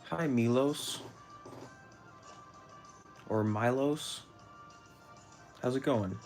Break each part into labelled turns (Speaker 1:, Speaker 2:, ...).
Speaker 1: Hi, Milos. Or Milos. How's it going?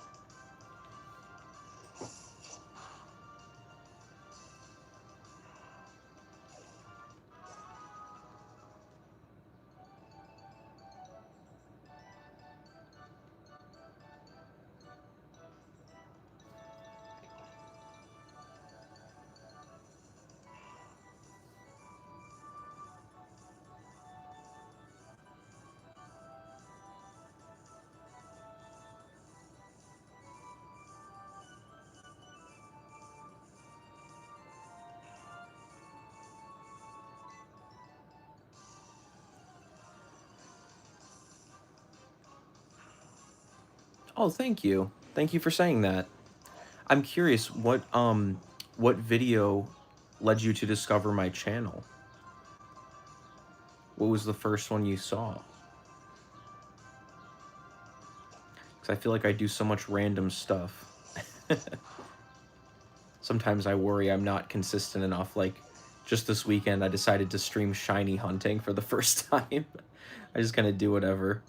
Speaker 1: Oh, thank you. Thank you for saying that. I'm curious, what video led you to discover my channel? What was the first one you saw? Because I feel like I do so much random stuff. Sometimes I worry I'm not consistent enough. Like, just this weekend, I decided to stream shiny hunting for the first time. I just kind of do whatever.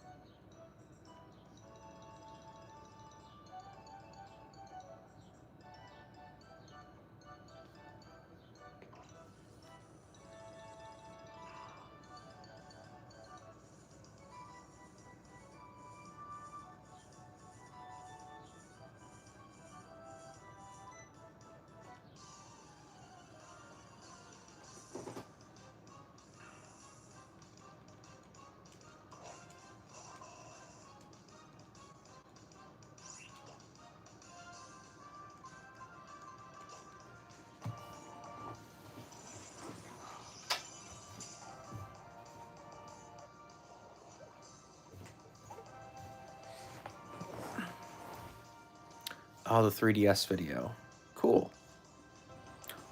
Speaker 1: Oh, the 3DS video. Cool.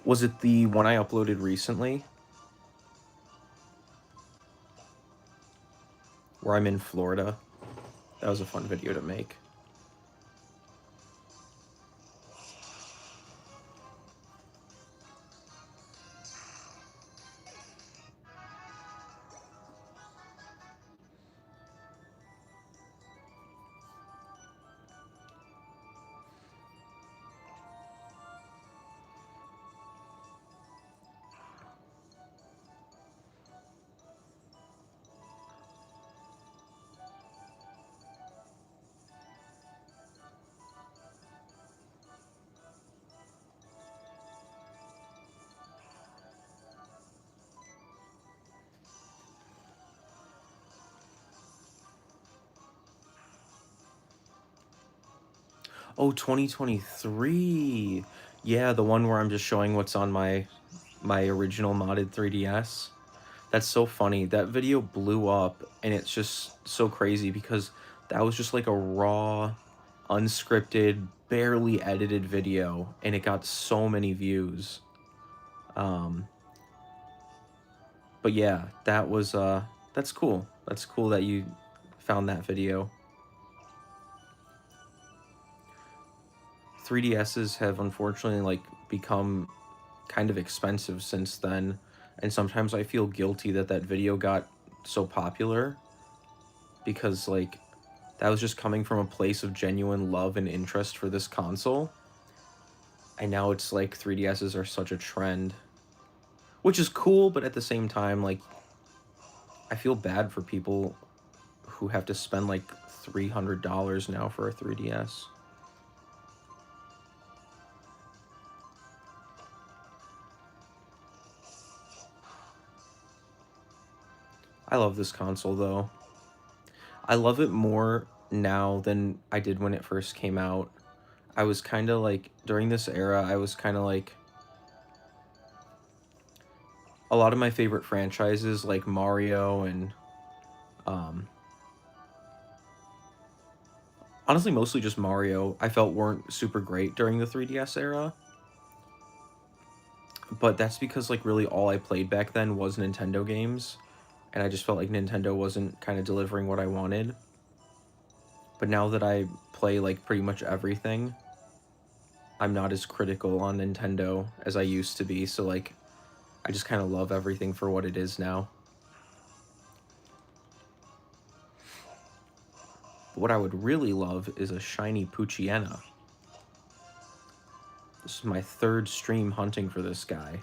Speaker 1: Was it the one I uploaded recently? Where I'm in Florida? That was a fun video to make. Oh, 2023. Yeah, the one where I'm just showing what's on my original modded 3DS. That's so funny. That video blew up and it's just so crazy because that was just like a raw, unscripted, barely edited video and it got so many views. Um but yeah, that's cool. That's cool that you found that video. 3DSs have unfortunately like become kind of expensive since then, and sometimes I feel guilty that that video got so popular because like that was just coming from a place of genuine love and interest for this console. And now it's like 3DSs are such a trend, which is cool, but at the same time like I feel bad for people who have to spend like $300 now for a 3DS. I love this console though. I love it more now than I did when it first came out. I was kind of like, during this era, I was kind of like, a lot of my favorite franchises, like Mario and, um, honestly, mostly just Mario, I felt weren't super great during the 3DS era. But that's because, like, really all I played back then was Nintendo games. And I just felt like Nintendo wasn't kind of delivering what I wanted. But now that I play, like, pretty much everything, I'm not as critical on Nintendo as I used to be. So, like, I just kind of love everything for what it is now. But what I would really love is a shiny Poochyena. This is my 3rd stream hunting for this guy.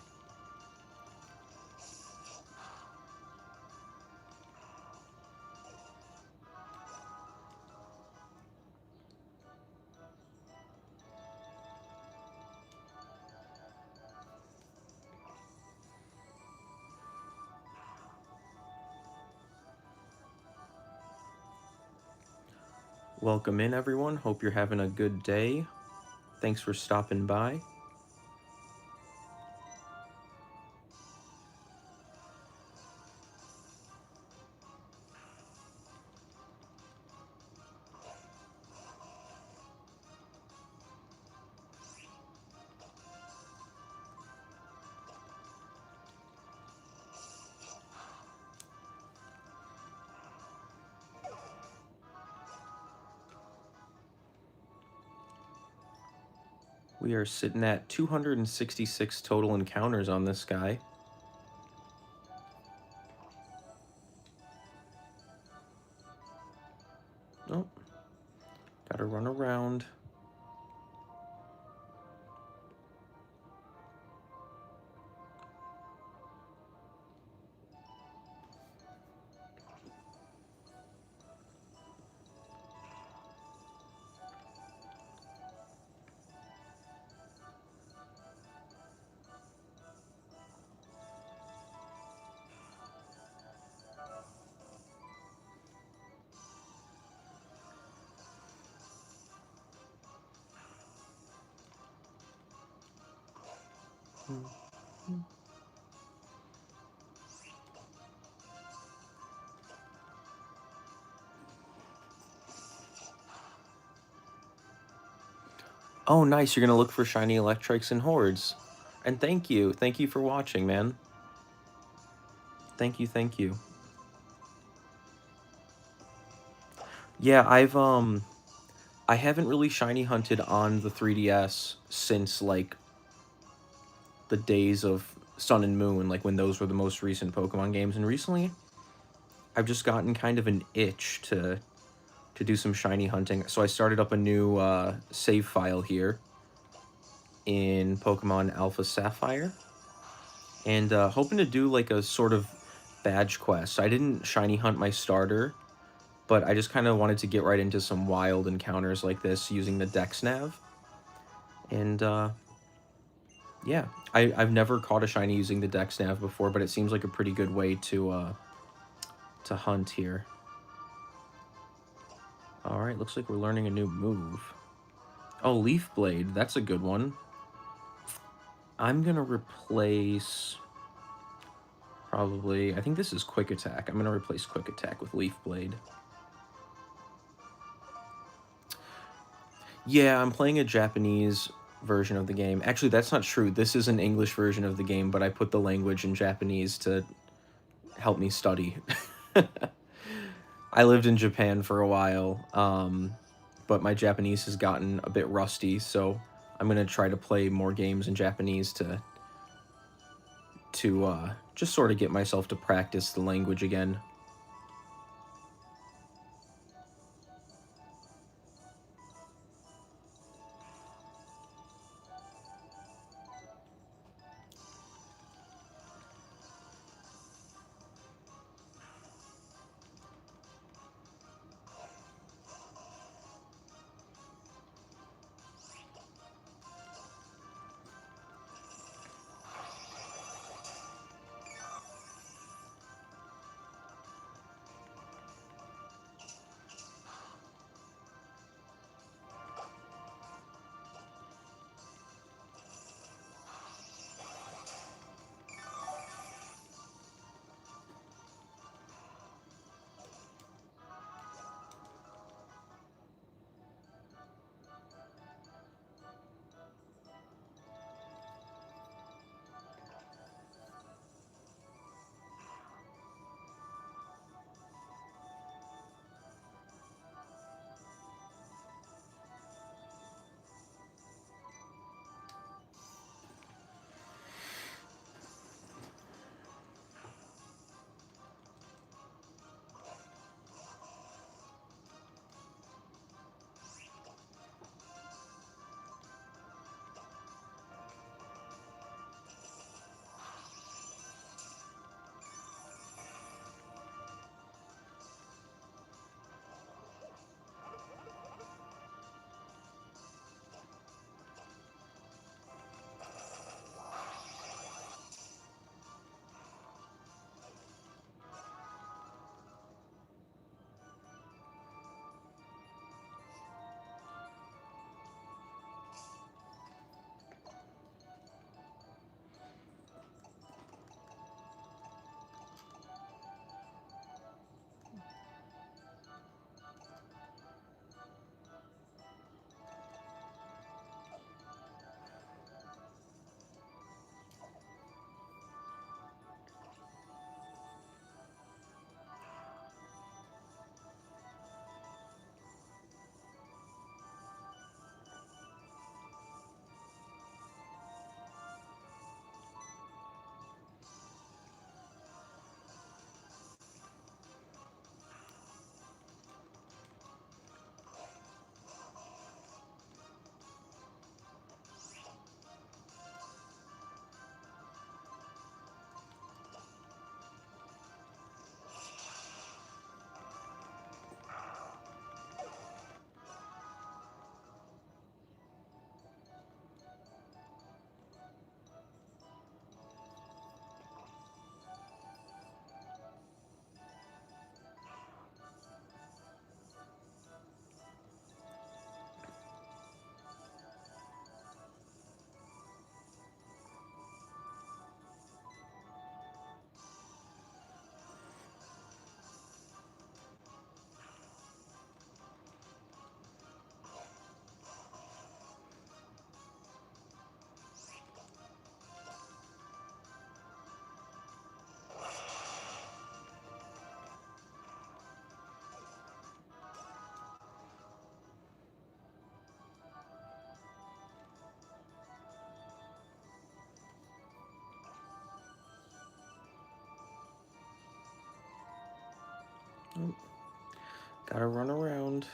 Speaker 1: Welcome in, everyone. Hope you're having a good day. Thanks for stopping by. We are sitting at 266 total encounters on this guy. Oh, gotta run around. Oh, nice. You're gonna look for shiny Electrics and Hordes. And thank you. Thank you for watching, man. Thank you, thank you. Yeah, I haven't really shiny hunted on the 3DS since, like, the days of Sun and Moon, like, when those were the most recent Pokemon games. And recently, I've just gotten kind of an itch to do some shiny hunting. So I started up a new save file here in Pokemon Alpha Sapphire, and hoping to do like a sort of badge quest. So I didn't shiny hunt my starter, but I just kind of wanted to get right into some wild encounters like this using the Dex Nav. And yeah, I've never caught a shiny using the Dex Nav before, but it seems like a pretty good way to hunt here. All right, looks like we're learning a new move. Oh, Leaf Blade, that's a good one. I'm gonna replace probably, I think this is Quick Attack. I'm gonna replace Quick Attack with Leaf Blade. Yeah, I'm playing a Japanese version of the game. Actually, that's not true. This is an English version of the game, but I put the language in Japanese to help me study. I lived in Japan for a while, but my Japanese has gotten a bit rusty, so I'm gonna try to play more games in Japanese to just sort of get myself to practice the language again. Gotta run around.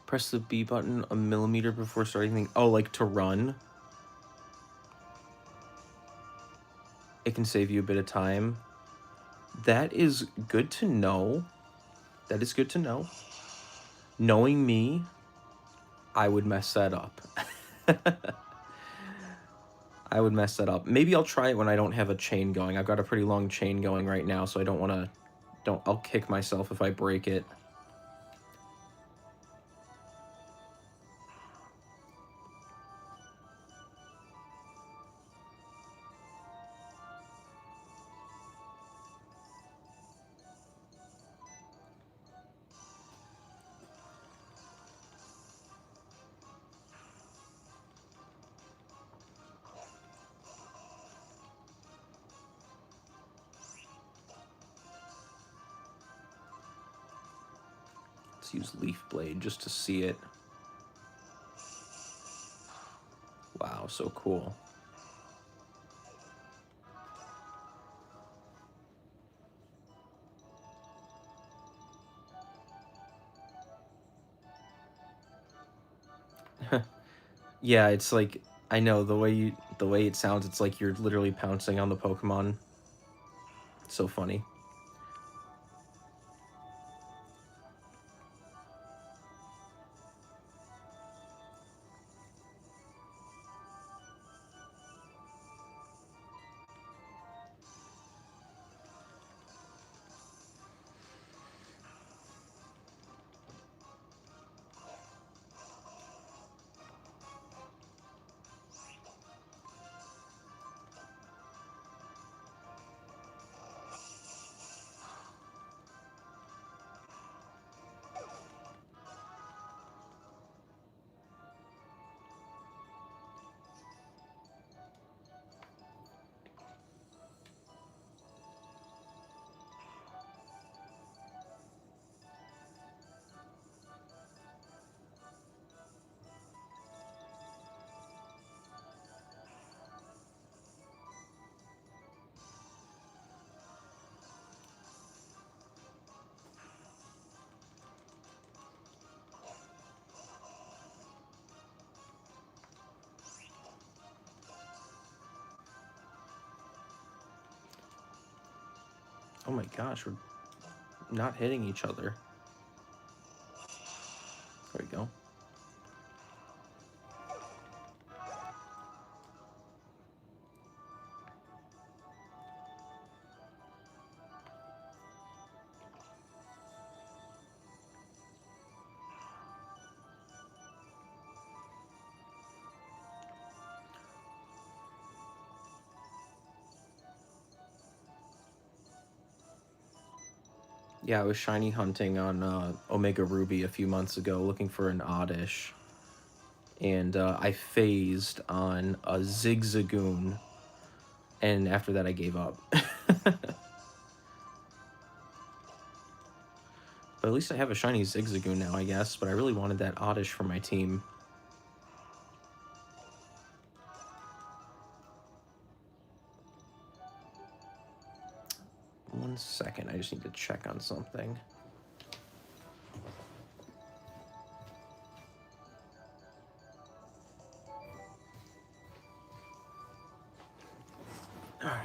Speaker 1: Press the B button a millimeter before starting. Oh, like to run. It can save you a bit of time. That is good to know. That is good to know. Knowing me, I would mess that up. I would mess that up. Maybe I'll try it when I don't have a chain going. I've got a pretty long chain going right now, so I don't want to... I'll kick myself if I break it. Let's use Leaf Blade just to see it. Wow, so cool. Yeah, it's like, I know the way it sounds, it's like you're literally pouncing on the Pokemon. It's so funny. Oh my gosh, we're not hitting each other. There we go. Yeah, I was shiny hunting on Omega Ruby a few months ago, looking for an Oddish. And I phased on a Zigzagoon. And after that, I gave up. But at least I have a shiny Zigzagoon now, I guess. But I really wanted that Oddish for my team. One second, I just need to check on something. All right.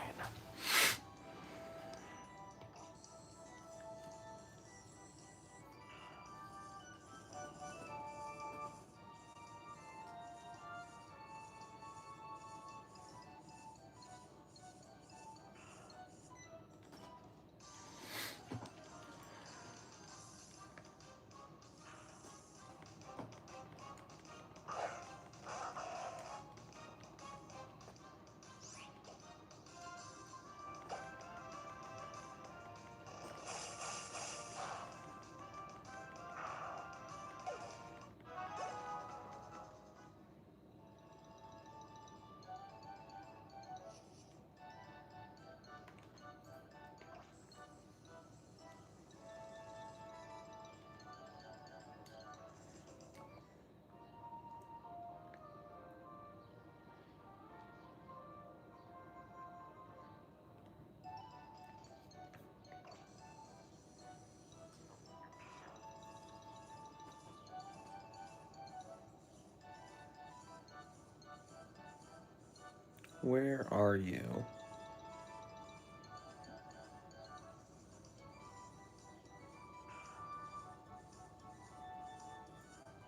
Speaker 1: Where are you?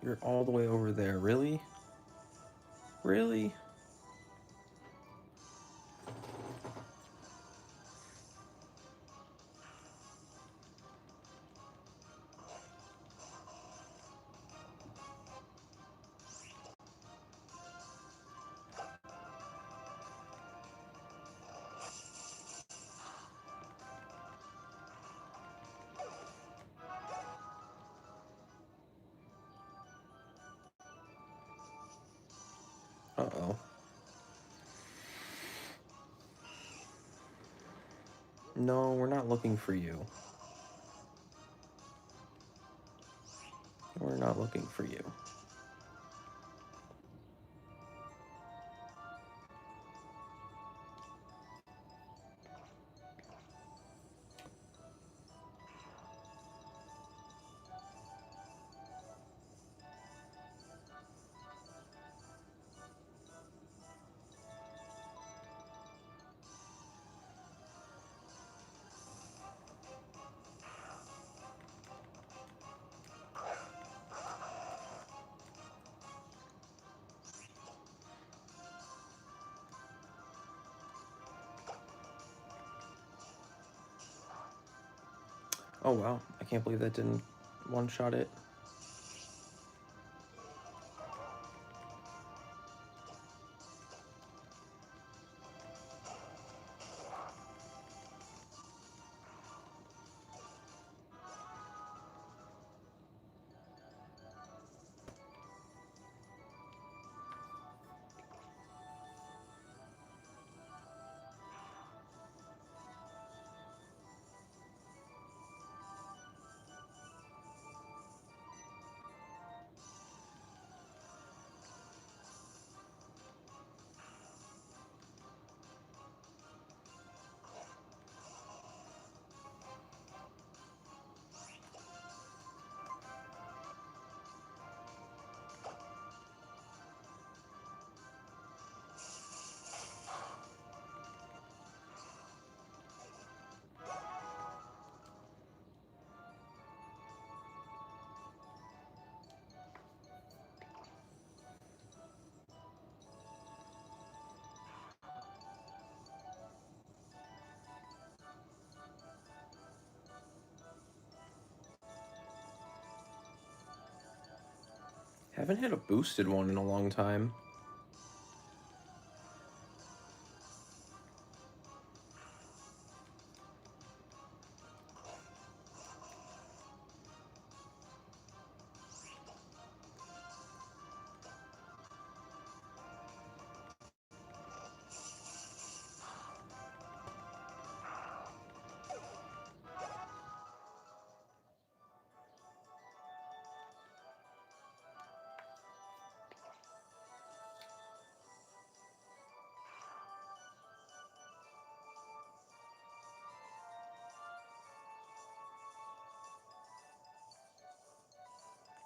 Speaker 1: You're all the way over there. Really? Really? Uh-oh. No, we're not looking for you. We're not looking for you. Oh wow, I can't believe that didn't one-shot it. Haven't had a boosted one in a long time.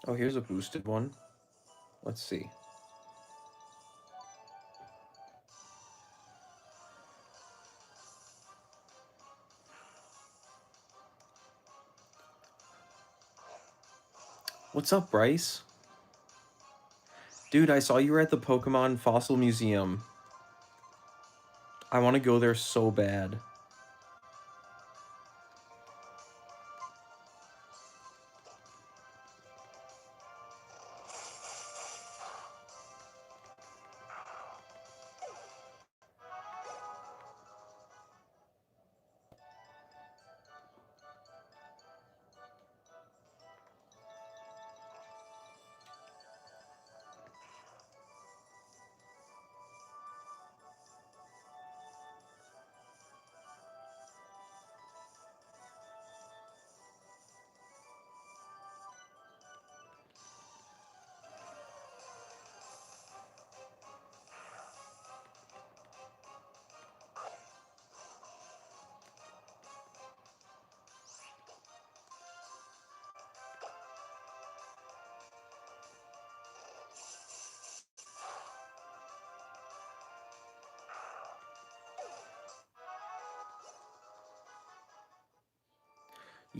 Speaker 1: Oh, here's a boosted one. Let's see. What's up, Bryce? Dude, I saw you were at the Pokemon Fossil Museum. I want to go there so bad.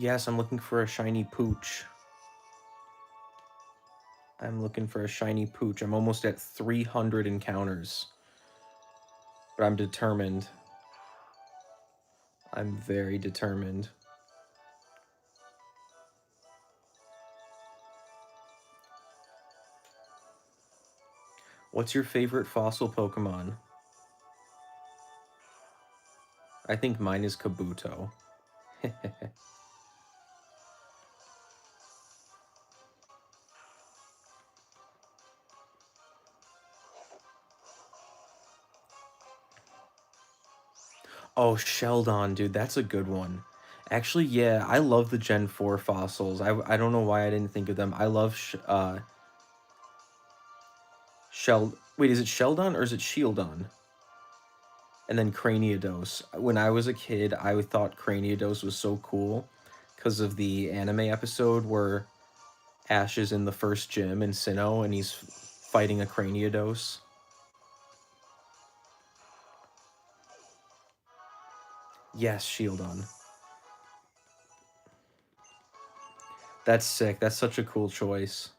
Speaker 1: Yes, I'm looking for a shiny pooch. I'm looking for a shiny pooch. I'm almost at 300 encounters. But I'm determined. I'm very determined. What's your favorite fossil Pokemon? I think mine is Kabuto. Oh, Sheldon, dude, that's a good one. Actually, yeah, I love the Gen 4 fossils. I don't know why I didn't think of them. I love Wait, is it Sheldon or is it Shieldon? And then Craniados. When I was a kid, I thought Craniados was so cool because of the anime episode where Ash is in the first gym in Sinnoh and he's fighting a Craniados. Yes, Shieldon. That's sick. That's such a cool choice.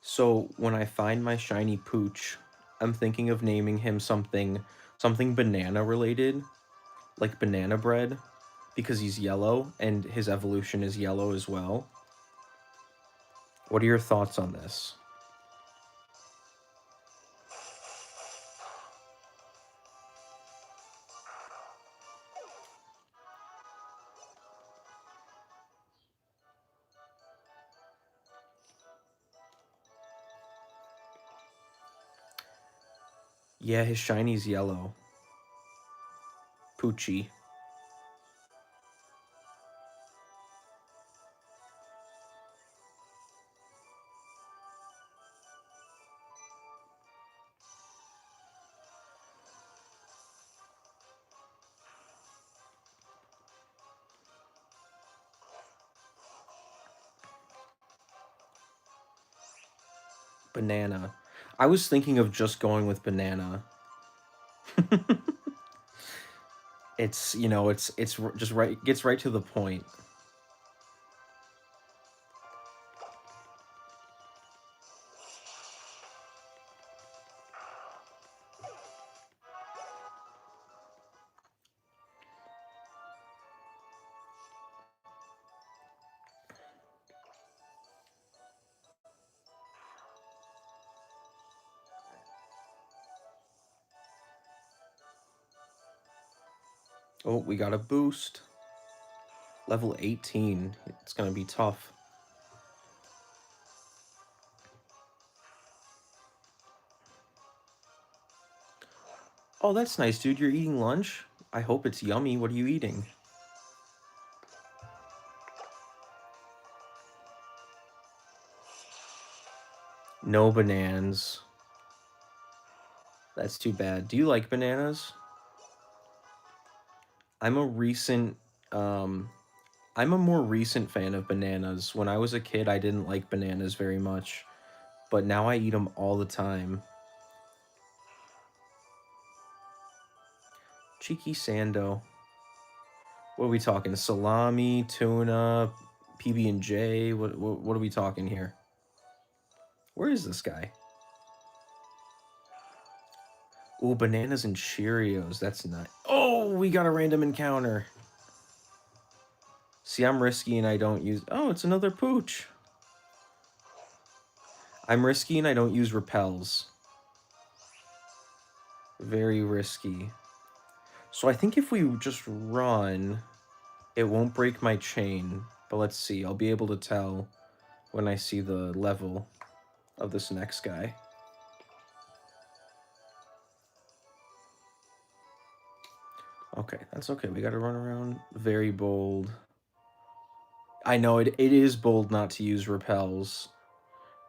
Speaker 1: So when I find my shiny pooch, I'm thinking of naming him something banana related, like banana bread, because he's yellow and his evolution is yellow as well. What are your thoughts on this? Yeah, his shiny's yellow. Poochie. Banana. I was thinking of just going with banana. It's, just right, gets right to the point. Oh, we got a boost. Level 18. It's gonna be tough. Oh, that's nice, dude. You're eating lunch? I hope it's yummy. What are you eating? No bananas. That's too bad. Do you like bananas? I'm a recent um I'm a more recent fan of bananas. When I was a kid, I didn't like bananas very much, but now I eat them all the time. Cheeky Sando. What are we talking? Salami, tuna, PB&J? What are we talking here? Where is this guy? Ooh, bananas and Cheerios. That's not. Oh, we got a random encounter. See, I'm risky and I don't use. Oh, it's another pooch. I'm risky and I don't use repels. Very risky. So I think if we just run, it won't break my chain. But let's see. I'll be able to tell when I see the level of this next guy. Okay, that's okay. We gotta run around. Very bold. I know it is bold not to use repels.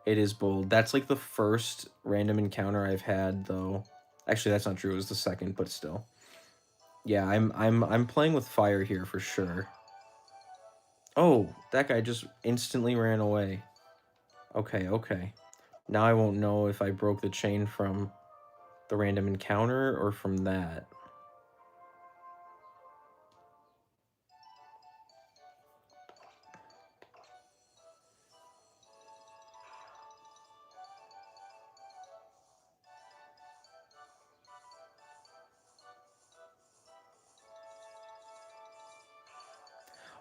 Speaker 1: It is bold. That's like the first random encounter I've had though. Actually, that's not true. It was the second, but still. Yeah, I'm playing with fire here for sure. Oh, that guy just instantly ran away. Okay, okay. Now I won't know if I broke the chain from the random encounter or from that.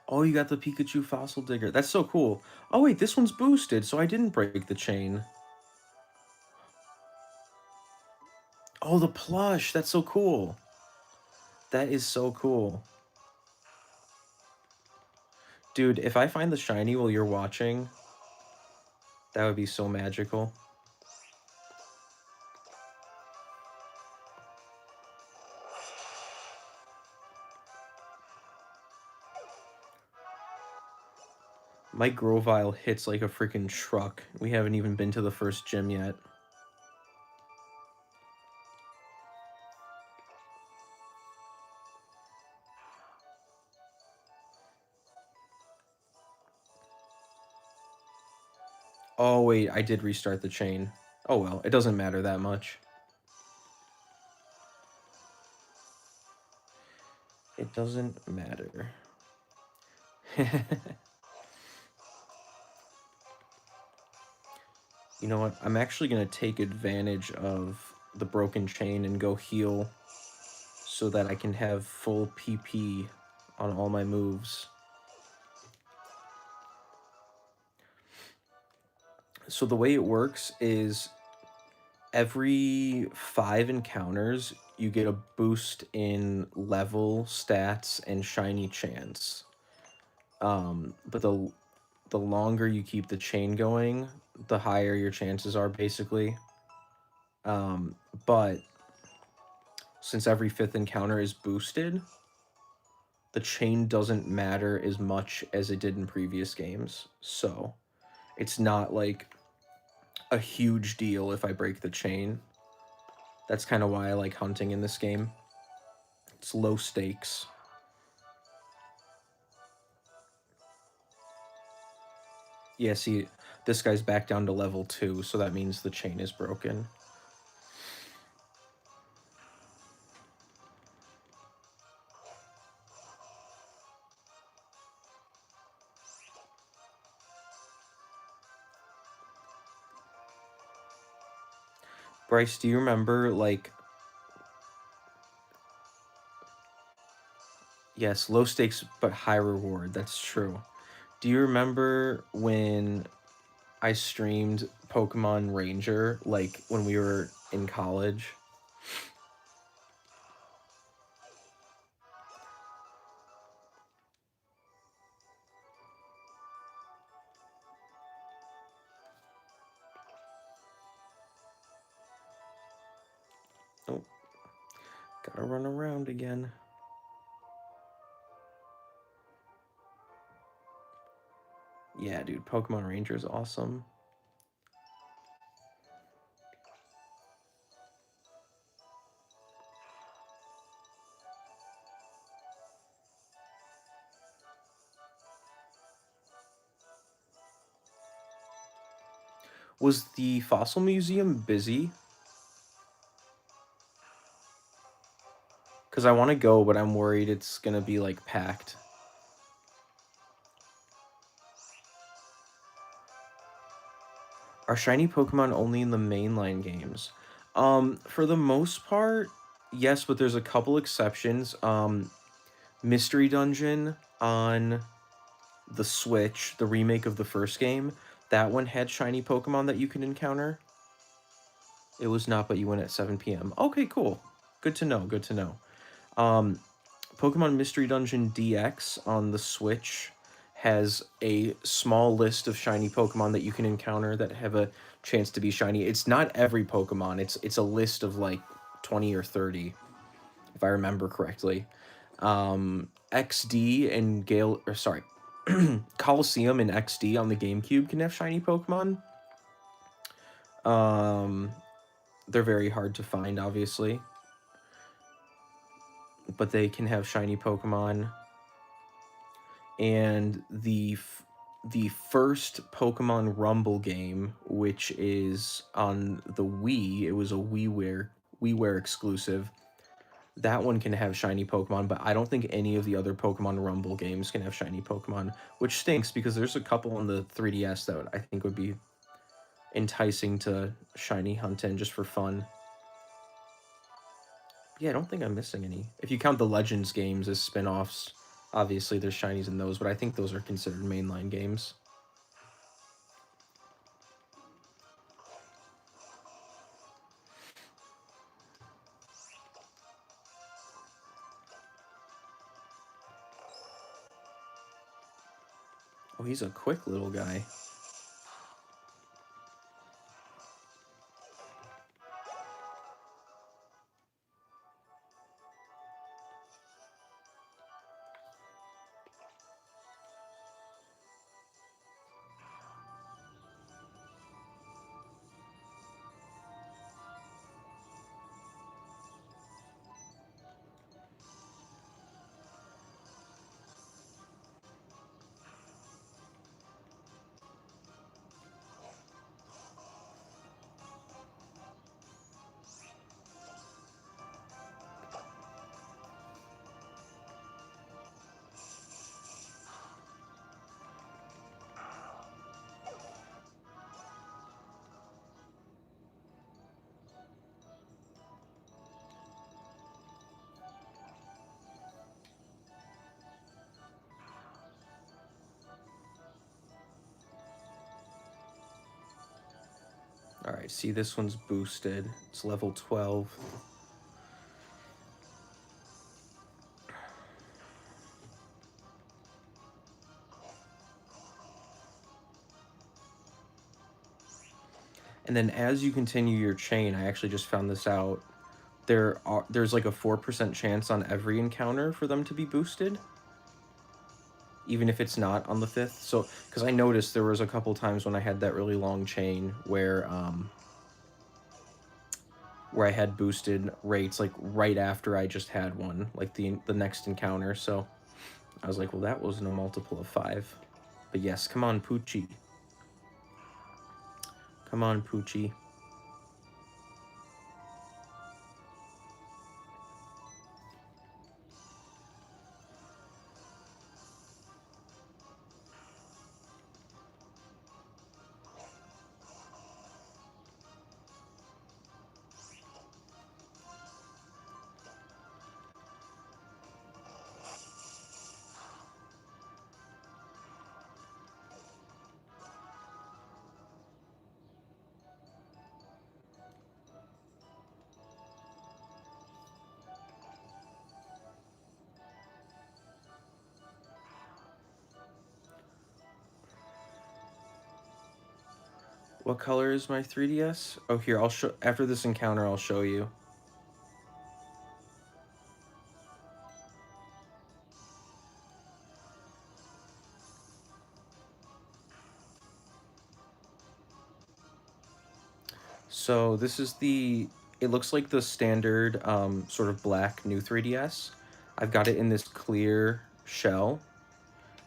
Speaker 1: Oh, you got the Pikachu fossil digger. That's so cool. Oh wait, this one's boosted, so I didn't break the chain. Oh, the plush. That's so cool. That is so cool. Dude, if I find the shiny while you're watching, that would be so magical. My Grovyle hits like a freaking truck. We haven't even been to the first gym yet. Oh, wait, I did restart the chain. Oh well, it doesn't matter that much. It doesn't matter. You know what? I'm actually going to take advantage of the broken chain and go heal so that I can have full PP on all my moves. So the way it works is every 5 encounters, you get a boost in level, stats, and shiny chance. But the longer you keep the chain going, the higher your chances are, basically. Um, but since every 5th encounter is boosted, the chain doesn't matter as much as it did in previous games. So it's not like a huge deal if I break the chain. That's kind of why I like hunting in this game. It's low stakes. Yeah, see, this guy's back down to level 2, so that means the chain is broken. Bryce, do you remember, like... Yes, low stakes, but high reward. That's true. Do you remember when I streamed Pokemon Ranger, like, when we were in college? Oh, gotta run around again. Yeah, dude, Pokemon Ranger is awesome. Was the Fossil Museum busy? Because I want to go, but I'm worried it's gonna be, like, packed. Are shiny Pokemon only in the mainline games? For the most part, yes, but there's a couple exceptions. Mystery Dungeon on the Switch, the remake of the first game, that one had shiny Pokemon that you can encounter. It was not, but you went at 7 p.m. Okay, cool. Good to know, good to know. Um, Pokemon Mystery Dungeon DX on the Switch has a small list of shiny Pokemon that you can encounter that have a chance to be shiny. It's not every Pokemon. It's a list of like 20 or 30, if I remember correctly. XD and Gale, or sorry, Coliseum and XD on the GameCube can have shiny Pokemon. Um, they're very hard to find, obviously, but they can have shiny Pokemon. And the first Pokemon Rumble game, which is on the Wii, it was a WiiWare exclusive. That one can have shiny Pokemon, but I don't think any of the other Pokemon Rumble games can have shiny Pokemon, which stinks because there's a couple on the 3DS that I think would be enticing to shiny hunt in just for fun. Yeah, I don't think I'm missing any. If you count the Legends games as spin-offs, obviously there's shinies in those, but I think those are considered mainline games. Oh, he's a quick little guy. All right, see, this one's boosted. It's level 12. And then as you continue your chain, I actually just found this out. There's like a 4% chance on every encounter for them to be boosted, even if it's not on the 5th. So, because I noticed there was a couple times when I had that really long chain where I had boosted rates like right after I just had one, like the next encounter. So I was like, well, that wasn't a multiple of 5. But yes, come on, Poochie. Come on, Poochie. What color is my 3DS? Oh, here, I'll show, after this encounter, I'll show you. So this is it looks like the standard sort of black new 3DS. I've got it in this clear shell.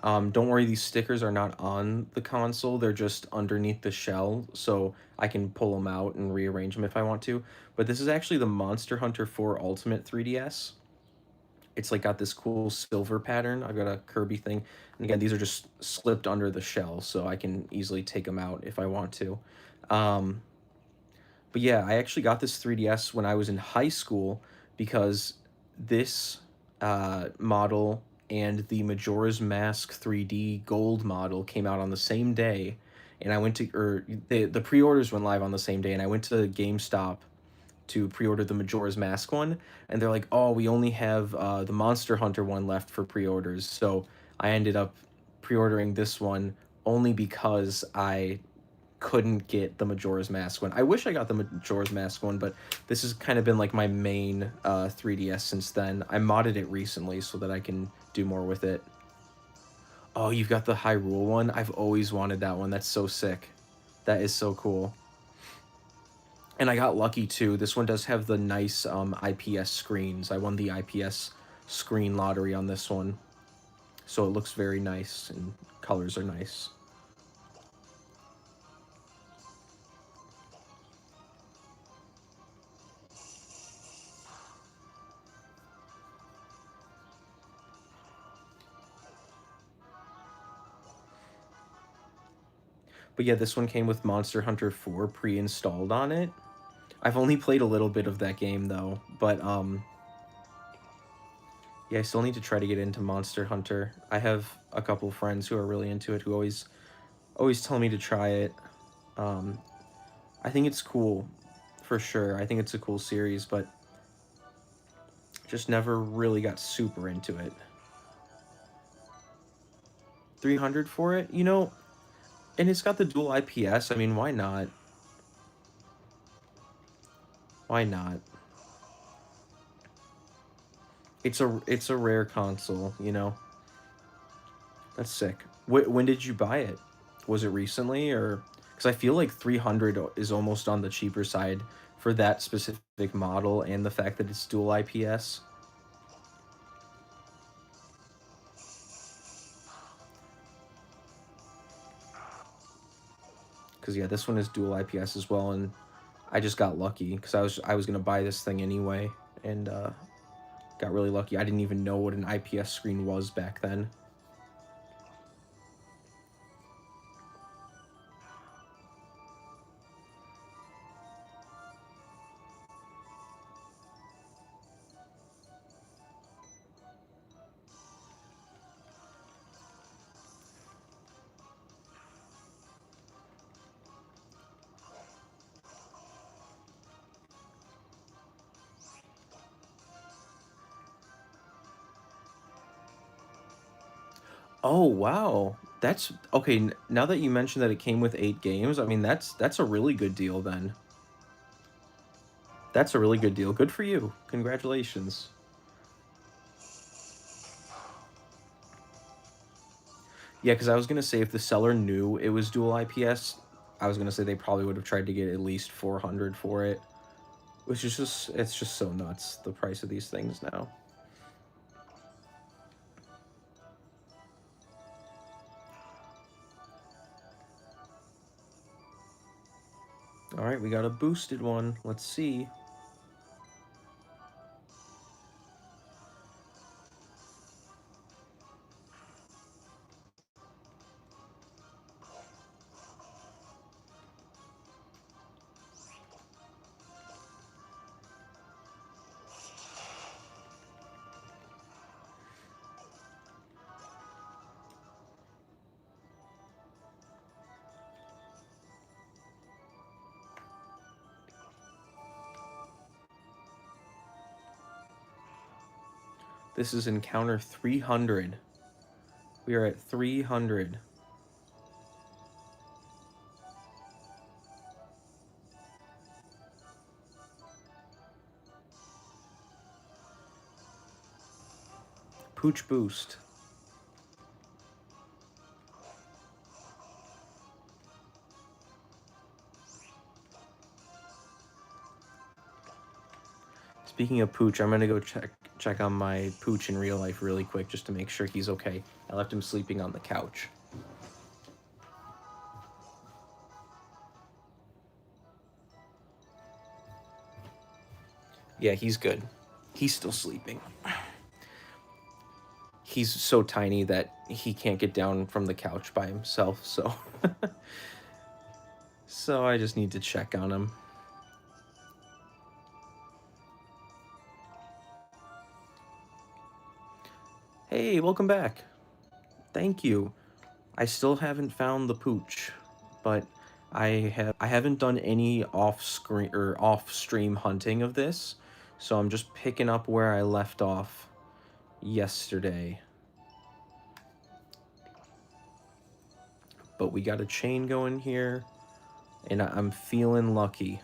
Speaker 1: Don't worry, these stickers are not on the console. They're just underneath the shell, so I can pull them out and rearrange them if I want to. But this is actually the Monster Hunter 4 Ultimate 3DS. It's like got this cool silver pattern. I've got a Kirby thing. And again, these are just slipped under the shell, so I can easily take them out if I want to. Um, but yeah, I actually got this 3DS when I was in high school because this model and the Majora's Mask 3D Gold model came out on the same day, and I went to or the pre-orders went live on the same day, and I went to GameStop to pre-order the Majora's Mask one, and they're like, "Oh, we only have the Monster Hunter one left for pre-orders." So I ended up pre-ordering this one only because I couldn't get the Majora's Mask one. I wish I got the Majora's Mask one, but this has kind of been like my main 3DS since then. I modded it recently so that I can do more with it. Oh, you've got the Hyrule one? I've always wanted that one. That's so sick. That is so cool. And I got lucky too. This one does have the nice IPS screens. I won the IPS screen lottery on this one. So it looks very nice and colors are nice. But yeah, this one came with Monster Hunter 4 pre-installed on it. I've only played a little bit of that game though, but yeah, I still need to try to get into Monster Hunter. I have a couple friends who are really into it who always tell me to try it. Um I think it's cool for sure. I think it's a cool series, but just never really got super into it. 300 for it, and it's got the dual IPS. I mean, why not? Why not? It's a rare console. That's sick. When did you buy it? Was it recently or because I feel like 300 is almost on the cheaper side for that specific model and the fact that it's dual IPS. Because yeah, this one is dual IPS as well, and I just got lucky because I was gonna buy this thing anyway, and got really lucky. I didn't even know what an IPS screen was back then. Oh wow, that's okay. Now that you mentioned that it came with 8 games, I mean that's a really good deal then. That's a really good deal. Good for you. Congratulations. Yeah, because I was gonna say if the seller knew it was dual IPS, I was gonna say they probably would have tried to get at least 400 for it, which is just it's just so nuts the price of these things now. All right, we got a boosted one. Let's see. This is encounter 300. We are at 300. Pooch boost. Speaking of Pooch, I'm gonna go check on my Pooch in real life really quick just to make sure he's okay. I left him sleeping on the couch. Yeah, he's good. He's still sleeping. He's so tiny that he can't get down from the couch by himself, so so I just need to check on him. Hey, welcome back. Thank you. I still haven't found the Pooch, but I haven't done any off screen or off stream hunting of this, so I'm just picking up where I left off yesterday. But we got a chain going here, and I'm feeling lucky.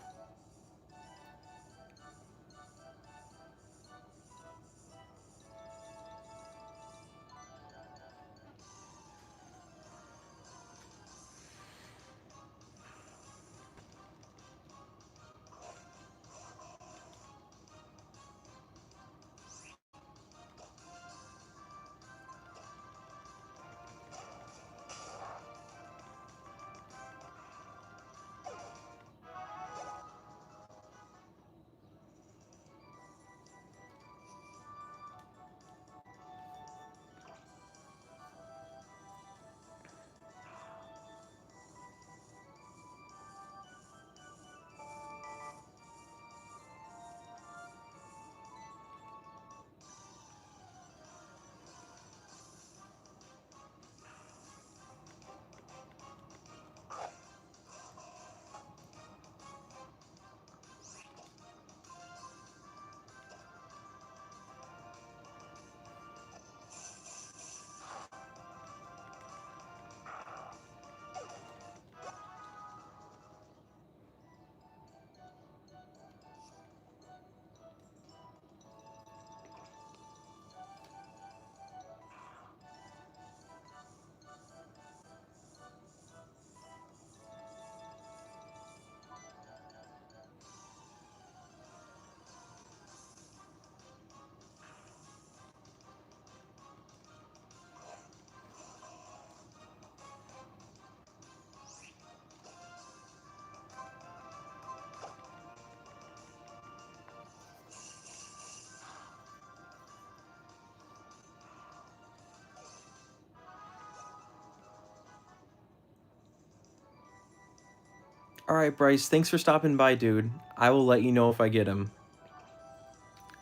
Speaker 1: All right, Bryce, thanks for stopping by, dude. I will let you know if I get him.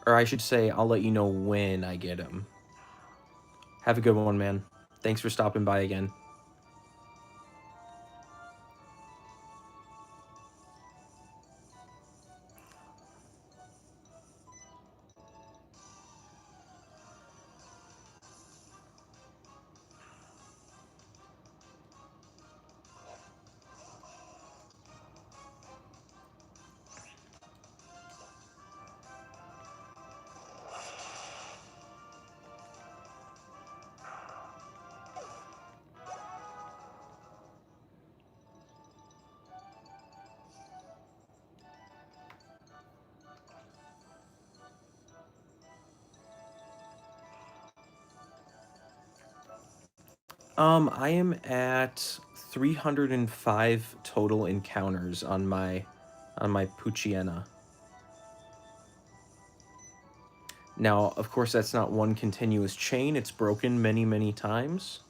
Speaker 1: Or I should say, I'll let you know when I get him. Have a good one, man. Thanks for stopping by again. I am at 305 total encounters on my Puchiena. Now, of course, that's not one continuous chain. It's broken many, many times.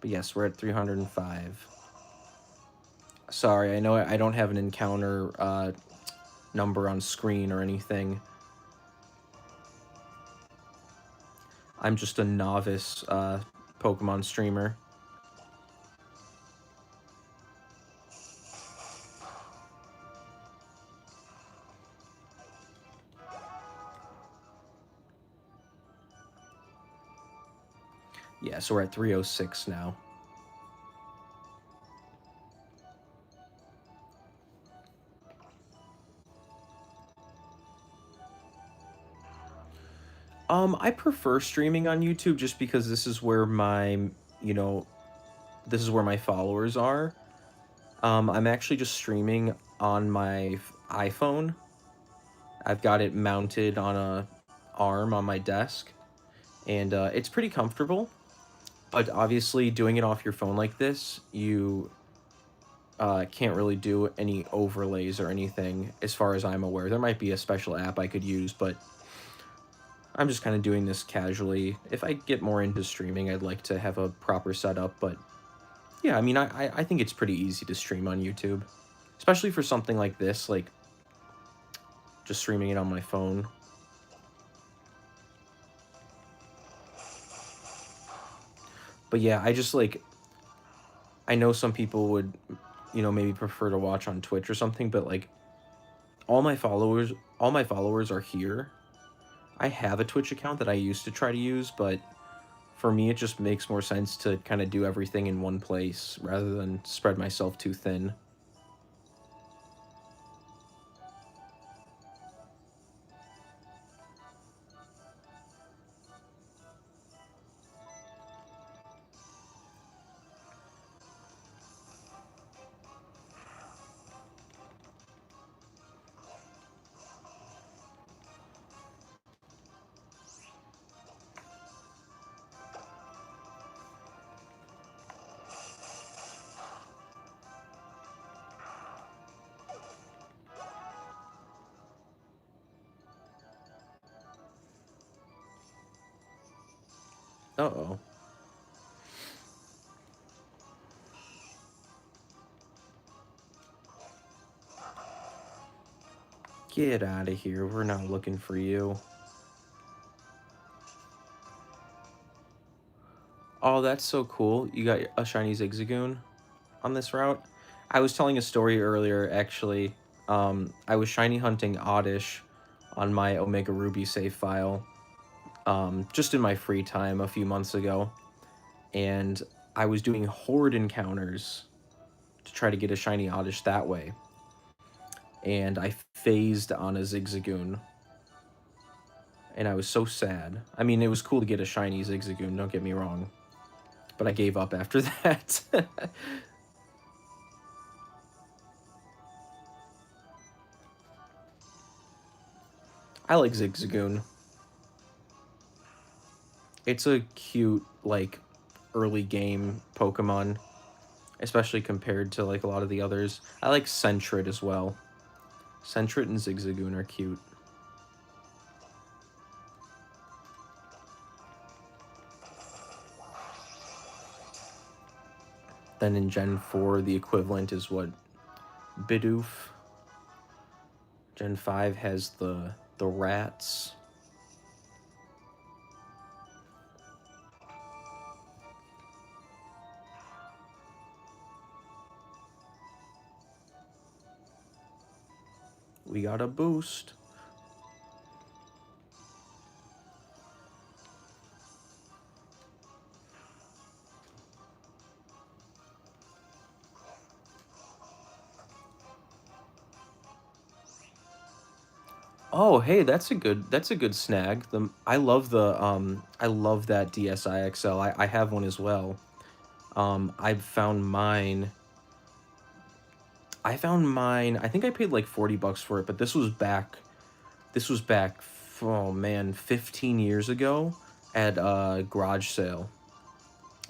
Speaker 1: But yes, we're at 305. Sorry, I know I don't have an encounter number on screen or anything. I'm just a novice Pokemon streamer. Yeah, so we're at 306 now. I prefer streaming on YouTube just because this is where you know, this is where my followers are. I'm actually just streaming on my iPhone. I've got it mounted on a arm on my desk, and it's pretty comfortable. But obviously, doing it off your phone like this, you can't really do any overlays or anything, as far as I'm aware. There might be a special app I could use, but I'm just kind of doing this casually. If I get more into streaming, I'd like to have a proper setup, but yeah, I mean, I think it's pretty easy to stream on YouTube, especially for something like this, like just streaming it on my phone. But yeah, I just like, I know some people would, maybe prefer to watch on Twitch or something, but like all my followers, all my followers are here. I have a Twitch account that I used to try to use, but for me, it just makes more sense to kind of do everything in one place rather than spread myself too thin. Uh-oh. Get out of here. We're not looking for you. Oh, that's so cool. You got a shiny Zigzagoon on this route. I was telling a story earlier, actually. I was shiny hunting Oddish on my Omega Ruby save file, just in my free time a few months ago. And I was doing horde encounters to try to get a shiny Oddish that way. And I phased on a Zigzagoon. And I was so sad. I mean, it was cool to get a shiny Zigzagoon, don't get me wrong. But I gave up after that. I like Zigzagoon. It's a cute, like, early game Pokemon, especially compared to, like, a lot of the others. I like Sentret as well. Sentret and Zigzagoon are cute. Then in Gen 4, the equivalent is what? Bidoof. Gen 5 has the rats. We got a boost. Oh, hey, that's a good snag. The I love that DSi XL. I have one as well. I found mine. I found mine. I think I paid like 40 bucks for it, but this was back oh man, 15 years ago at a garage sale,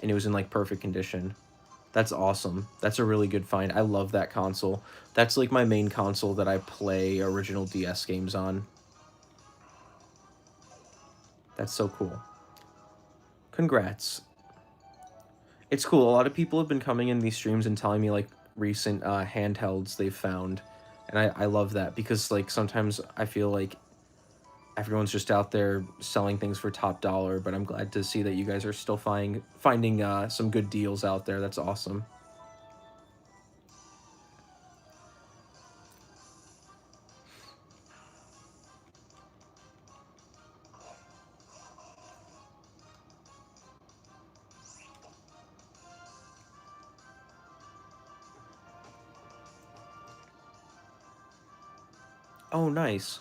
Speaker 1: and it was in like perfect condition. That's awesome. That's a really good find. I love that console. That's like my main console that I play original DS games on. That's so cool. Congrats. It's cool. A lot of people have been coming in these streams and telling me like recent handhelds they've found. And I love that because like sometimes I feel like everyone's just out there selling things for top dollar, but I'm glad to see that you guys are still finding some good deals out there. That's awesome. Oh, nice.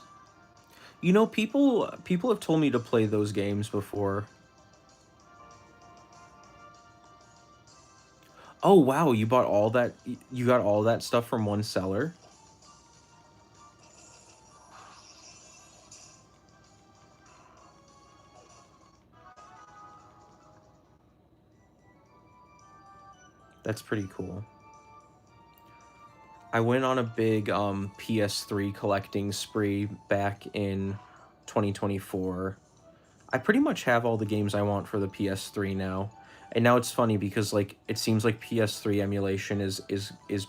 Speaker 1: You know, people have told me to play those games before. Oh, wow, you bought all that you got all that stuff from one seller? That's pretty cool. I went on a big PS3 collecting spree back in 2024. I pretty much have all the games I want for the PS3 now. And now it's funny because like it seems like PS3 emulation is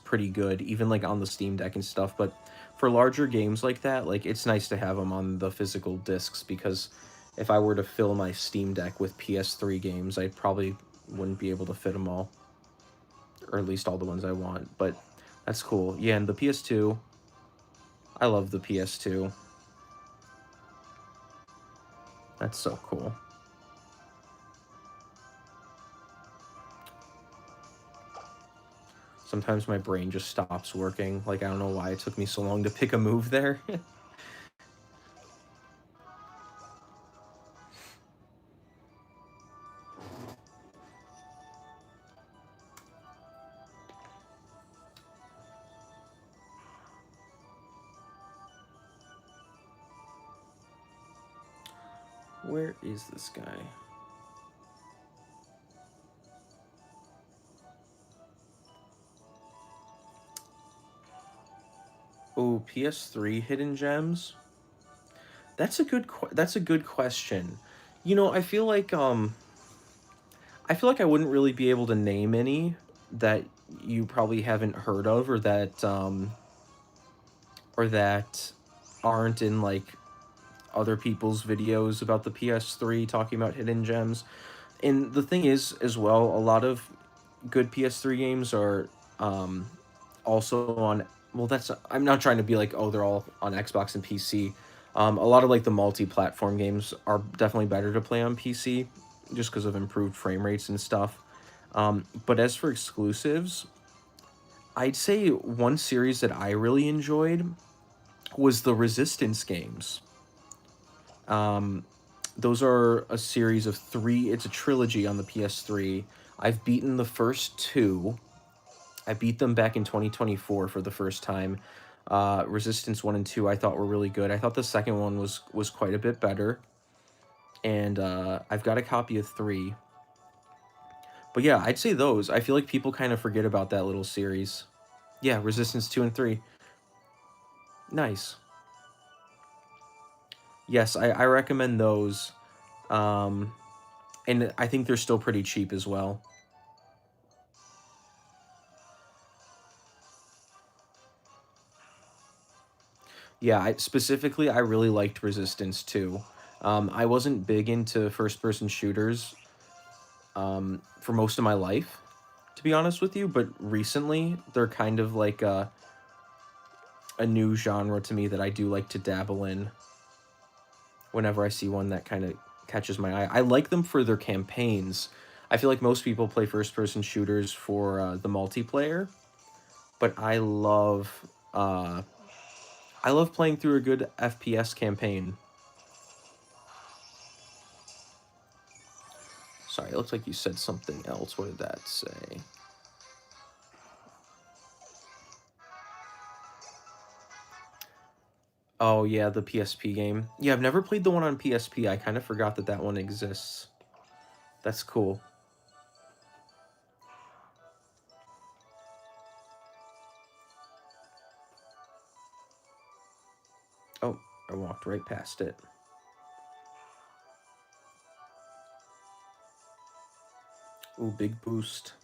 Speaker 1: pretty good even like on the Steam Deck and stuff, but for larger games like that, like it's nice to have them on the physical discs because if I were to fill my Steam Deck with PS3 games, I probably wouldn't be able to fit them all, or at least all the ones I want. But that's cool. Yeah, and the PS2, I love the PS2. That's so cool. Sometimes my brain just stops working. Like, I don't know why it took me so long to pick a move there. Where is this guy? Oh, PS3 hidden gems? That's a good question. You know, I feel like I wouldn't really be able to name any that you probably haven't heard of or that aren't in like other people's videos about the PS3 talking about hidden gems. And the thing is as well, a lot of good PS3 games are also on, well, that's, I'm not trying to be like, oh, they're all on Xbox and PC. A lot of like the multi-platform games are definitely better to play on PC just because of improved frame rates and stuff. But as for exclusives, I'd say one series that I really enjoyed was the Resistance games. Um, those are a series of three. It's a trilogy on the PS3. I've beaten the first two. I beat them back in 2024 for the first time. Resistance 1 and 2 I thought were really good. I thought the second one was quite a bit better. And I've got a copy of 3. But yeah, I'd say those. I feel like people kind of forget about that little series. Yeah, Resistance 2 and 3. Nice. Yes, I recommend those. Um, and I think they're still pretty cheap as well. Yeah, specifically, I really liked Resistance too. I wasn't big into first-person shooters for most of my life, to be honest with you, but recently they're kind of like a new genre to me that I do like to dabble in whenever I see one that kind of catches my eye. I like them for their campaigns. I feel like most people play first-person shooters for the multiplayer, but uh, I love playing through a good FPS campaign. Sorry, it looks like you said something else. What did that say? Oh, yeah, the PSP game. Yeah, I've never played the one on PSP. I kind of forgot that that one exists. That's cool. Oh, I walked right past it. Ooh, big boost.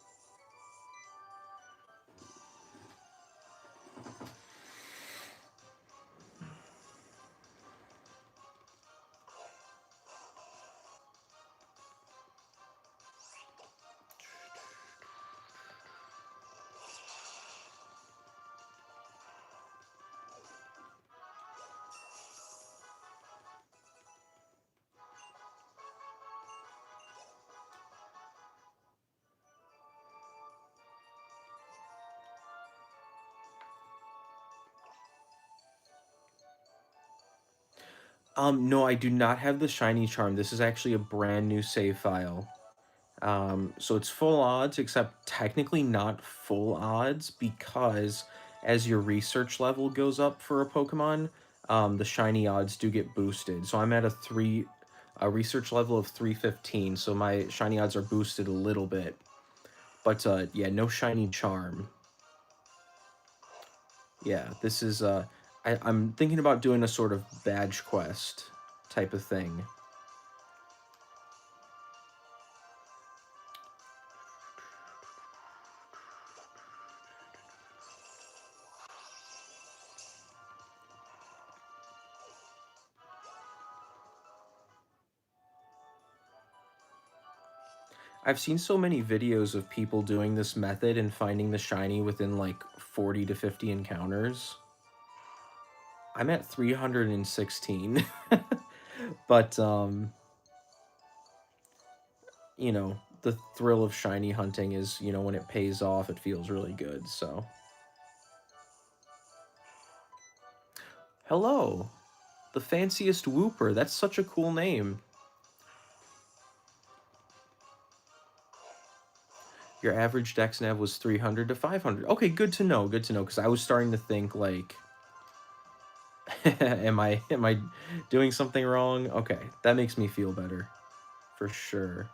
Speaker 1: No, I do not have the shiny charm. This is actually a brand new save file. So it's full odds, except technically not full odds because as your research level goes up for a Pokemon, the shiny odds do get boosted. So I'm at a research level of 315, so my shiny odds are boosted a little bit. But yeah, no shiny charm. Yeah, this is I'm thinking about doing a sort of badge quest type of thing. I've seen so many videos of people doing this method and finding the shiny within like 40 to 50 encounters. I'm at 316. But you know, the thrill of shiny hunting is, when it pays off, it feels really good. So, hello. The fanciest whooper. That's such a cool name. Your average dex nav was 300 to 500. Okay, good to know. Good to know, cuz I was starting to think like am I doing something wrong? Okay, that makes me feel better for sure.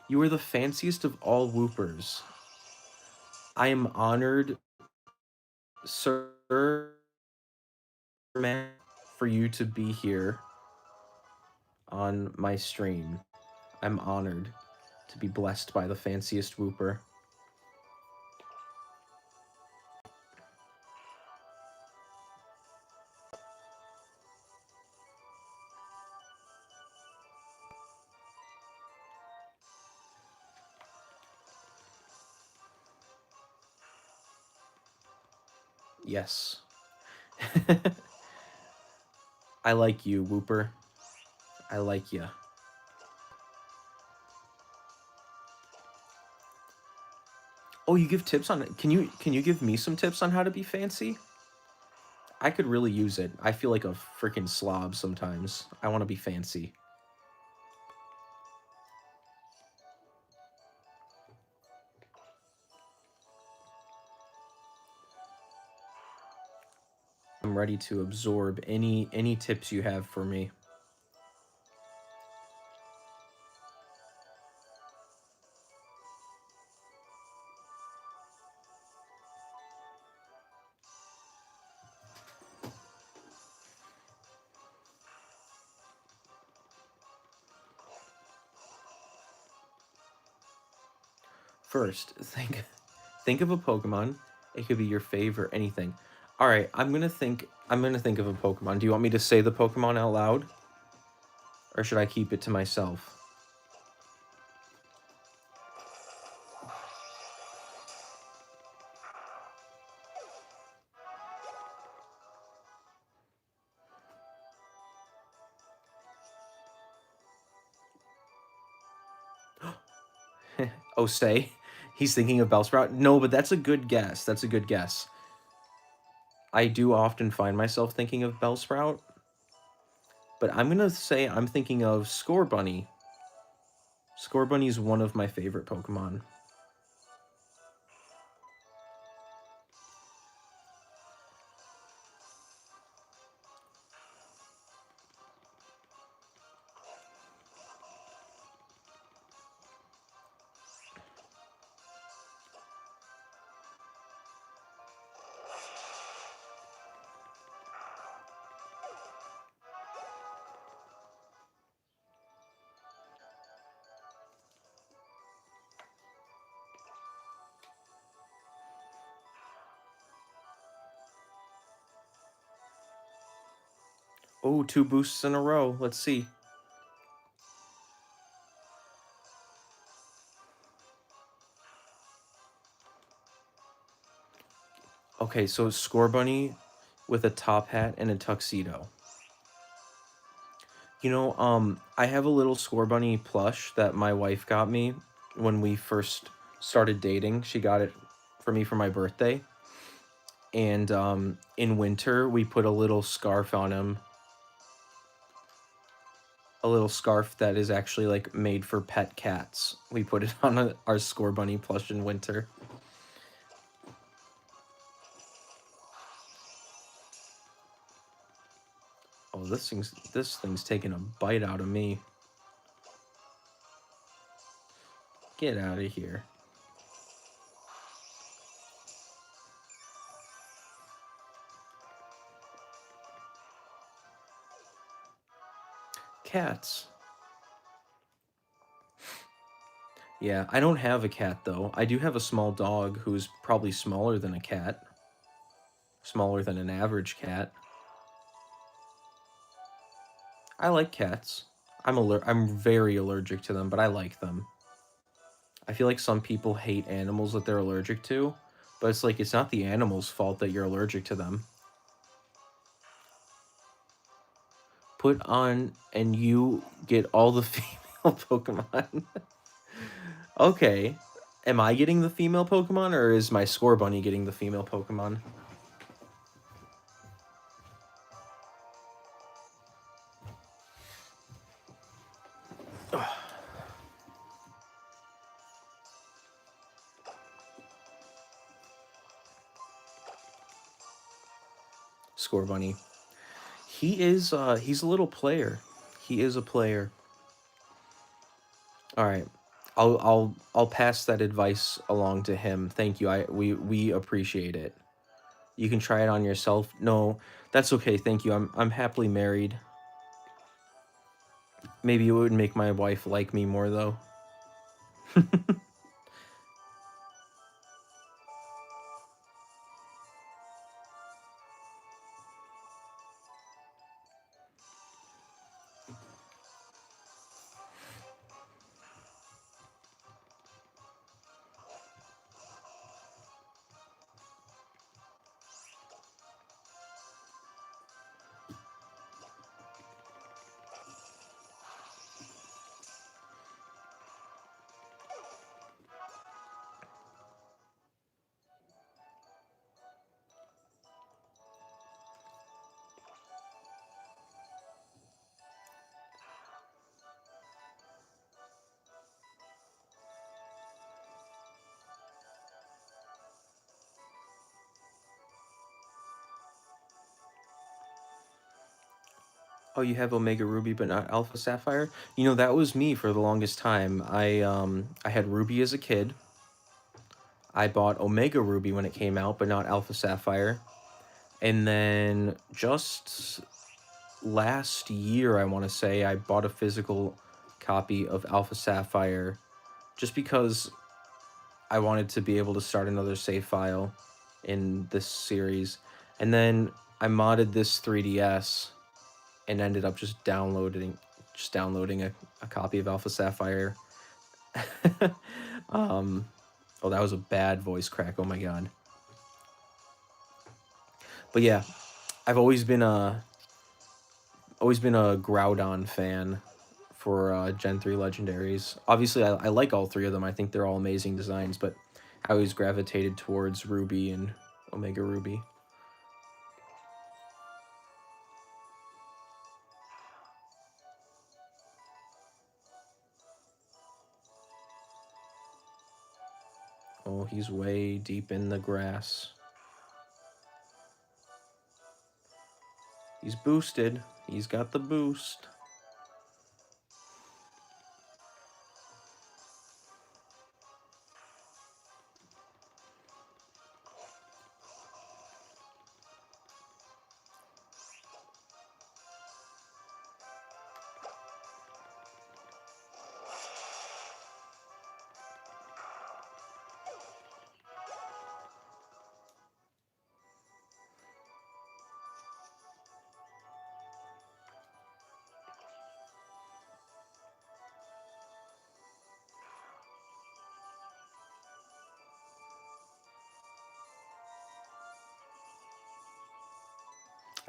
Speaker 1: You are the fanciest of all whoopers. I am honored, sir, man, for you to be here on my stream. I'm honored to be blessed by the fanciest whooper. Yes. I like you, whooper. I like you. Oh, you give tips on it. Can you give me some tips on how to be fancy? I could really use it. I feel like a freaking slob sometimes. I want to be fancy. I'm ready to absorb any tips you have for me. First, think of a Pokemon. It could be your favorite anything. All right, I'm gonna think of a Pokemon. Do you want me to say the Pokemon out loud, or should I keep it to myself? Oh, say he's thinking of Bellsprout. No, but that's a good guess. That's a good guess. I do often find myself thinking of Bellsprout, but I'm gonna say I'm thinking of Scorbunny. Scorbunny is one of my favorite Pokemon. Oh, two boosts in a row. Let's see. Okay, so Scorbunny with a top hat and a tuxedo. I have a little Scorbunny plush that my wife got me when we first started dating. She got it for me for my birthday. And in winter, we put a little scarf on him, a little scarf that is actually like made for pet cats. We put it on our Scorbunny plush in winter. Oh, this thing's taking a bite out of me. Get out of here. Cats. Yeah, I don't have a cat though. I do have a small dog who's probably smaller than a cat, smaller than an average cat. I like cats. I'm very allergic to them, but I like them. I feel like some people hate animals that they're allergic to, but it's like it's not the animal's fault that you're allergic to them. Put on and you get all the female Pokemon. Okay. Am I getting the female Pokemon or is my Scorbunny getting the female Pokemon? Scorbunny. He's a little player. He is a player. All right. I'll pass that advice along to him. Thank you. We appreciate it. You can try it on yourself. No, that's okay. Thank you. I'm happily married. Maybe it would make my wife like me more though. Oh, you have Omega Ruby but not Alpha Sapphire? That was me for the longest time. I had Ruby as a kid. I bought Omega Ruby when it came out, but not Alpha Sapphire. And then just last year, I want to say, I bought a physical copy of Alpha Sapphire just because I wanted to be able to start another save file in this series. And then I modded this 3DS and ended up just downloading a copy of Alpha Sapphire. Oh, that was a bad voice crack. Oh my god. But yeah, I've always been a Groudon fan for Gen 3 legendaries. Obviously, I like all three of them. I think they're all amazing designs, but I always gravitated towards Ruby and Omega Ruby. Oh, he's way deep in the grass. He's boosted. He's got the boost.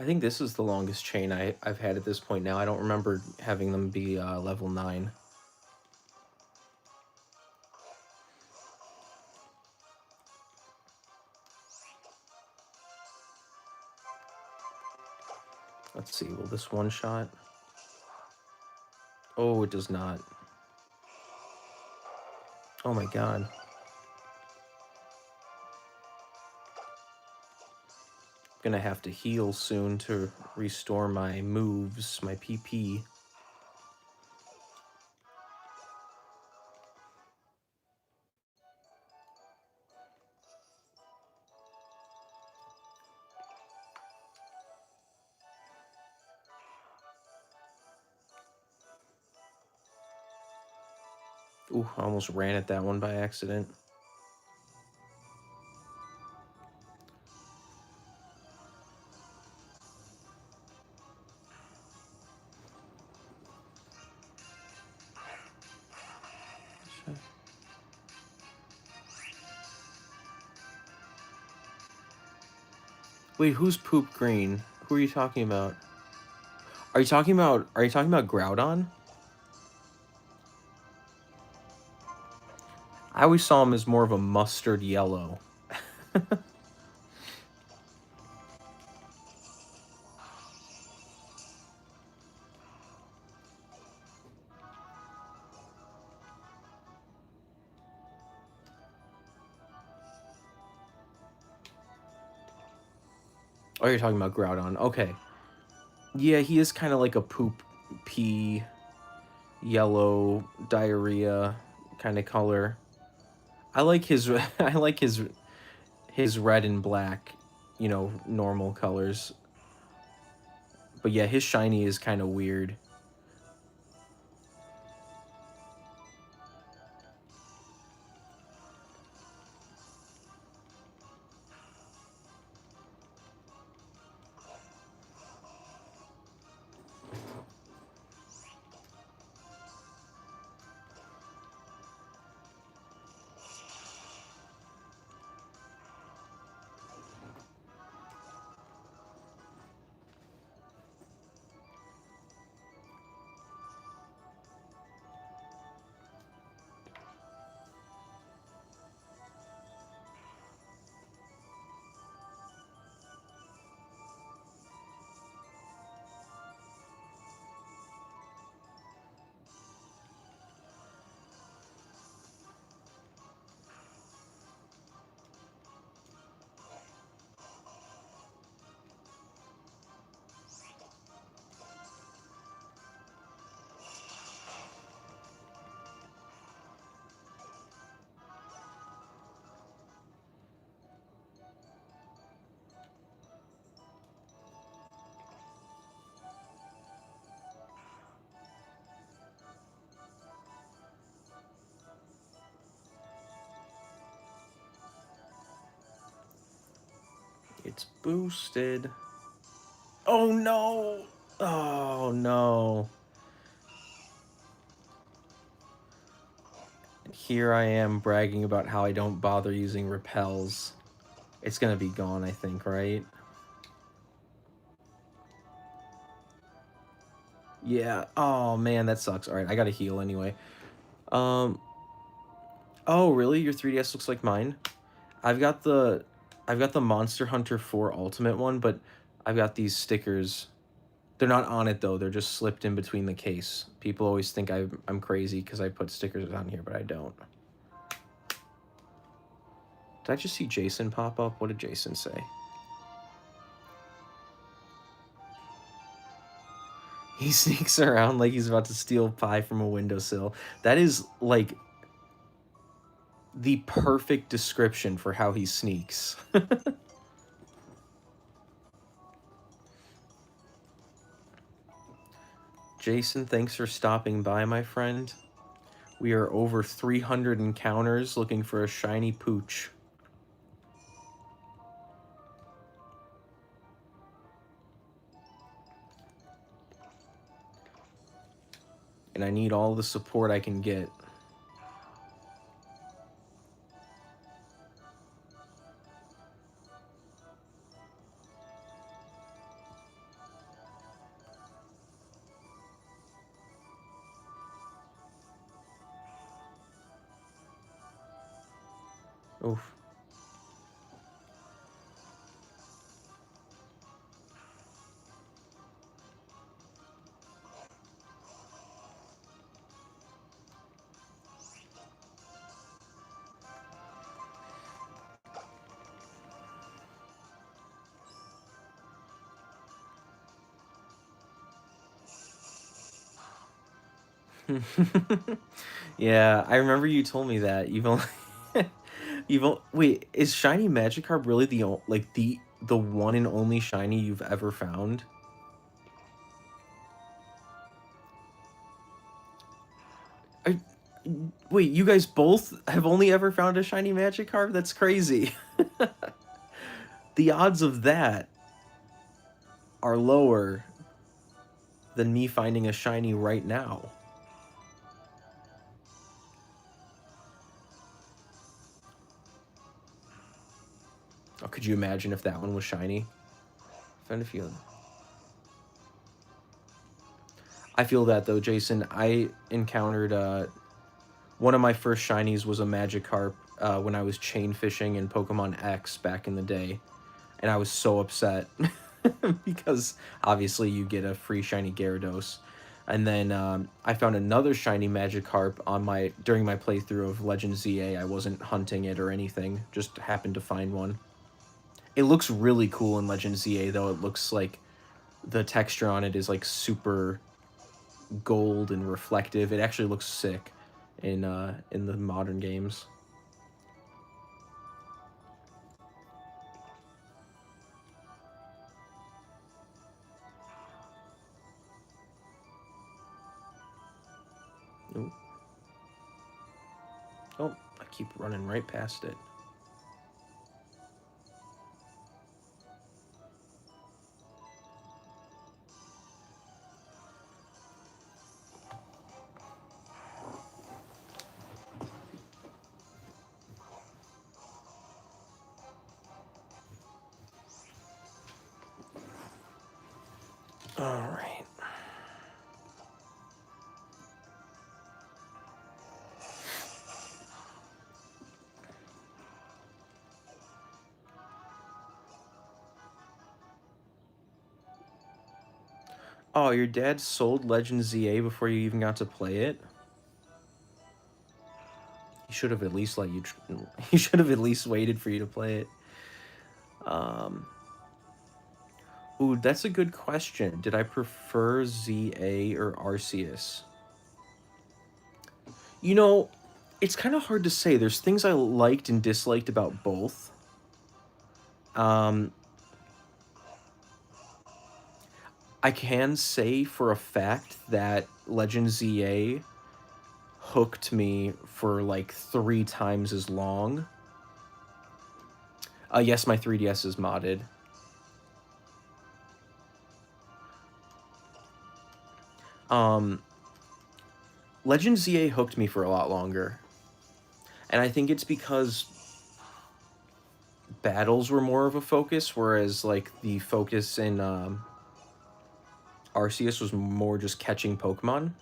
Speaker 1: I think this is the longest chain I've had at this point now. I don't remember having them be level 9. Let's see, will this one shot? Oh, it does not. Oh my god. Gonna have to heal soon to restore my moves, my PP. Ooh, I almost ran at that one by accident. Wait, who's Poop Green? Who are you talking about? Are you talking about Groudon? I always saw him as more of a mustard yellow. Oh, you're talking about Groudon. Okay. Yeah, he is kind of like a poop pea yellow diarrhea kind of color. I like his I like his red and black, normal colors. But yeah, his shiny is kind of weird. It's boosted. Oh no! Oh no. Here I am bragging about how I don't bother using repels. It's gonna be gone, I think, right? Yeah. Oh man, that sucks. Alright, I gotta heal anyway. Um oh really? Your 3DS looks like mine? I've got the I've got the Monster Hunter 4 Ultimate one, but I've got these stickers. They're not on it though, they're just slipped in between the case. People always think I'm crazy because I put stickers on here, but I don't. Did I just see Jason pop up? What did Jason say? He sneaks around like he's about to steal pie from a windowsill. That is like the perfect description for how he sneaks. Jason, thanks for stopping by, my friend. We are over 300 encounters looking for a shiny pooch. And I need all the support I can get. Oof. Yeah, I remember you told me that. You've only wait, is shiny Magikarp really like the one and only shiny you've ever found? I, wait, you guys both have only ever found a shiny Magikarp? That's crazy. The odds of that are lower than me finding a shiny right now. Oh, could you imagine if that one was shiny? Found a feeling. I feel that though, Jason. I encountered one of my first shinies was a Magikarp when I was chain fishing in Pokemon X back in the day, and I was so upset because obviously you get a free shiny Gyarados, and then I found another shiny Magikarp on my during my playthrough of Legend ZA. I wasn't hunting it or anything, just happened to find one. It looks really cool in Legend ZA though. It looks like the texture on it is like super gold and reflective. It actually looks sick in the modern games. Ooh. Oh, I keep running right past it. All right. Oh, your dad sold Legend ZA before you even got to play it? He should have at least let you. He should have at least waited for you to play it. Um. Ooh, that's a good question. Did I prefer ZA or Arceus? You know, it's kind of hard to say. There's things I liked and disliked about both. Um, I can say for a fact that Legend ZA hooked me for like 3 times as long. Yes, my 3DS is modded. Um, Legend ZA hooked me for a lot longer, and I think it's because battles were more of a focus, whereas like the focus in Arceus was more just catching Pokemon.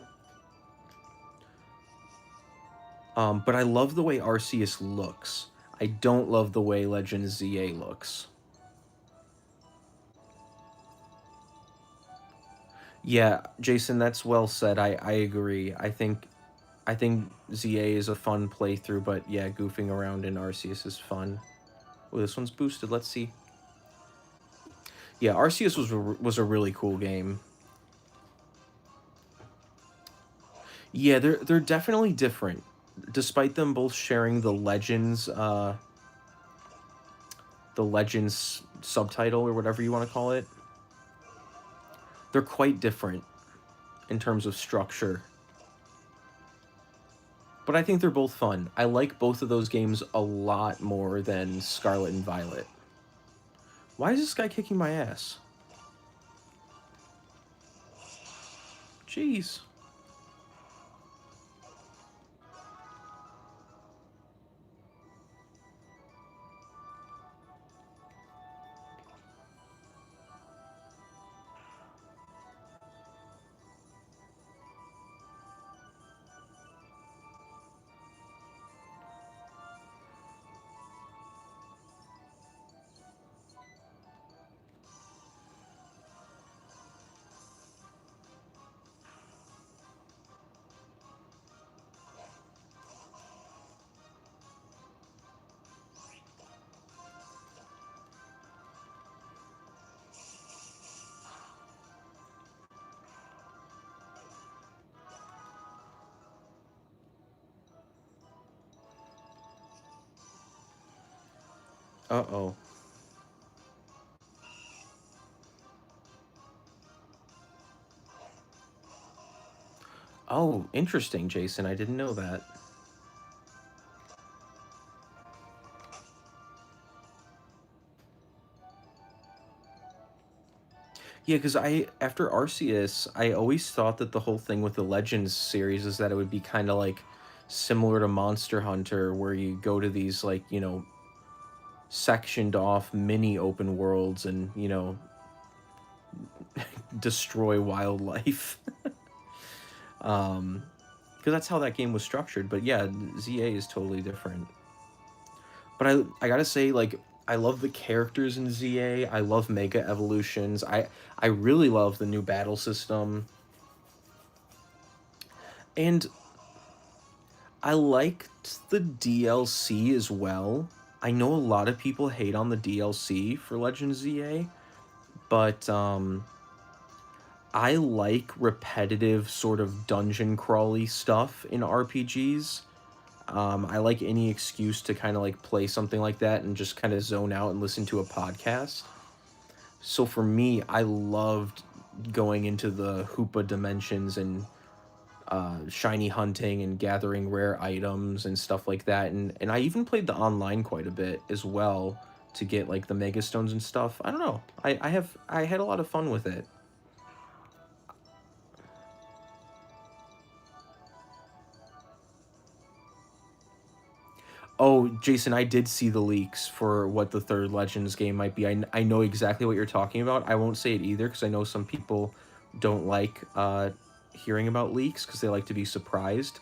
Speaker 1: But I love the way Arceus looks. I don't love the way Legend ZA looks. Yeah, Jason, that's well said. I agree. I think ZA is a fun playthrough, but yeah, goofing around in Arceus is fun. Oh, this one's boosted. Let's see. Yeah, Arceus was a really cool game. Yeah, they're definitely different, despite them both sharing the Legends subtitle or whatever you want to call it. They're quite different in terms of structure, but I think they're both fun. I like both of those games a lot more than Scarlet and Violet. Why is this guy kicking my ass? Jeez. Uh-oh. Oh, interesting, Jason. I didn't know that. Yeah, because after Arceus, I always thought that the whole thing with the Legends series is that it would be kind of like similar to Monster Hunter, where you go to these like, sectioned off mini open worlds and, destroy wildlife. Because that's how that game was structured. But yeah, ZA is totally different. But I gotta say, like, I love the characters in ZA. I love Mega Evolutions. I really love the new battle system. And I liked the DLC as well. I know a lot of people hate on the DLC for Legend ZA, but I like repetitive sort of dungeon crawly stuff in RPGs. I like any excuse to kind of like play something like that and just kind of zone out and listen to a podcast. So for me, I loved going into the Hoopa dimensions and shiny hunting and gathering rare items and stuff like that. And I even played the online quite a bit as well to get like the mega stones and stuff. I don't know. I had a lot of fun with it. Oh, Jason, I did see the leaks for what the third Legends game might be. I know exactly what you're talking about. I won't say it either because I know some people don't like hearing about leaks because they like to be surprised.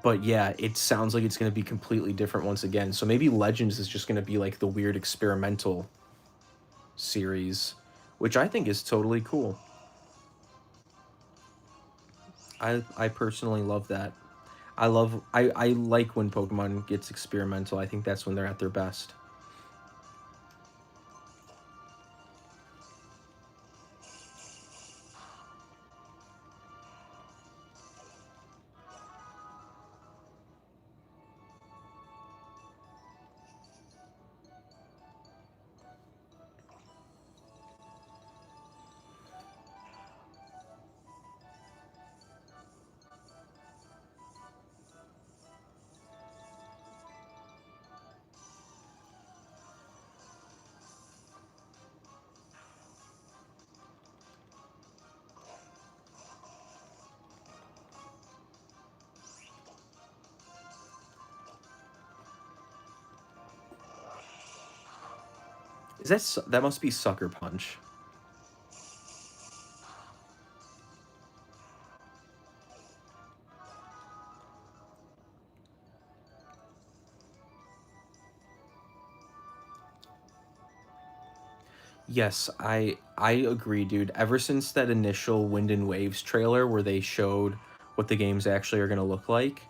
Speaker 1: But yeah, it sounds like it's going to be completely different once again. So maybe Legends is just going to be like the weird experimental series, which I think is totally cool. I personally love that. I like when Pokemon gets experimental. I think that's when they're at their best. Is that that must be Sucker Punch? Yes, I agree, dude. Ever since that initial Wind and Waves trailer where they showed what the games actually are gonna look like,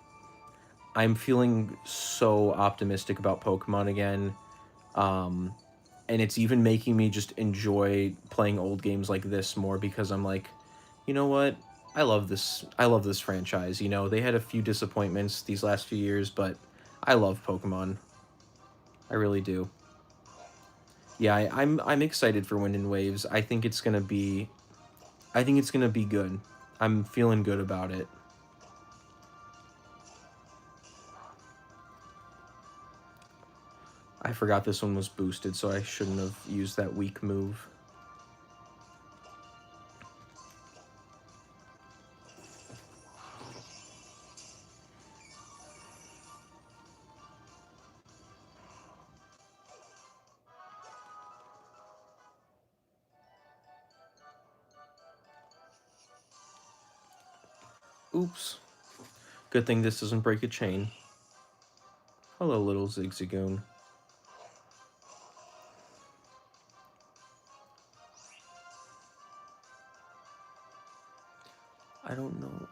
Speaker 1: I'm feeling so optimistic about Pokemon again. Um, and it's even making me just enjoy playing old games like this more because I'm like, you know what? I love this. I love this franchise. You know, they had a few disappointments these last few years, but I love Pokemon. I really do. Yeah, I'm excited for Wind and Waves. I think it's gonna be good. I'm feeling good about it. I forgot this one was boosted, so I shouldn't have used that weak move. Oops. Good thing this doesn't break a chain. Hello, little Zigzagoon. I don't know.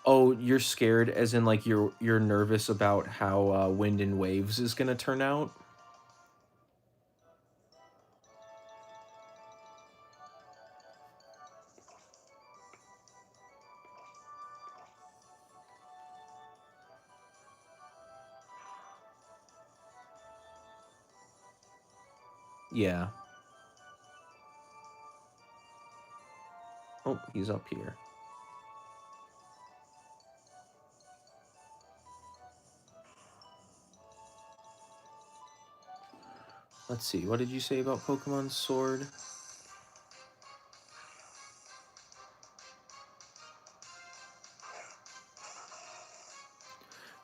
Speaker 1: Oh, you're scared, as in like you're nervous about how Wind and Waves is gonna turn out. Yeah. Oh, he's up here. Let's see. What did you say about Pokemon Sword?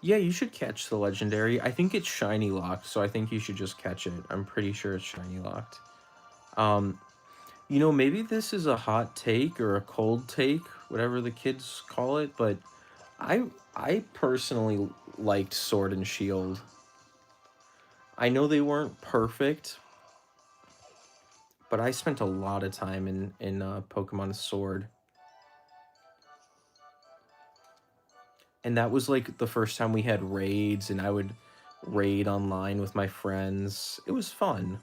Speaker 1: Yeah, you should catch the legendary. I think it's shiny locked, so I think you should just catch it. I'm pretty sure it's shiny locked. Um, you know, maybe this is a hot take or a cold take, whatever the kids call it, but I I personally liked Sword and Shield. I know they weren't perfect, but I spent a lot of time in Pokemon Sword, and that was like the first time we had raids, and I would raid online with my friends. It was fun.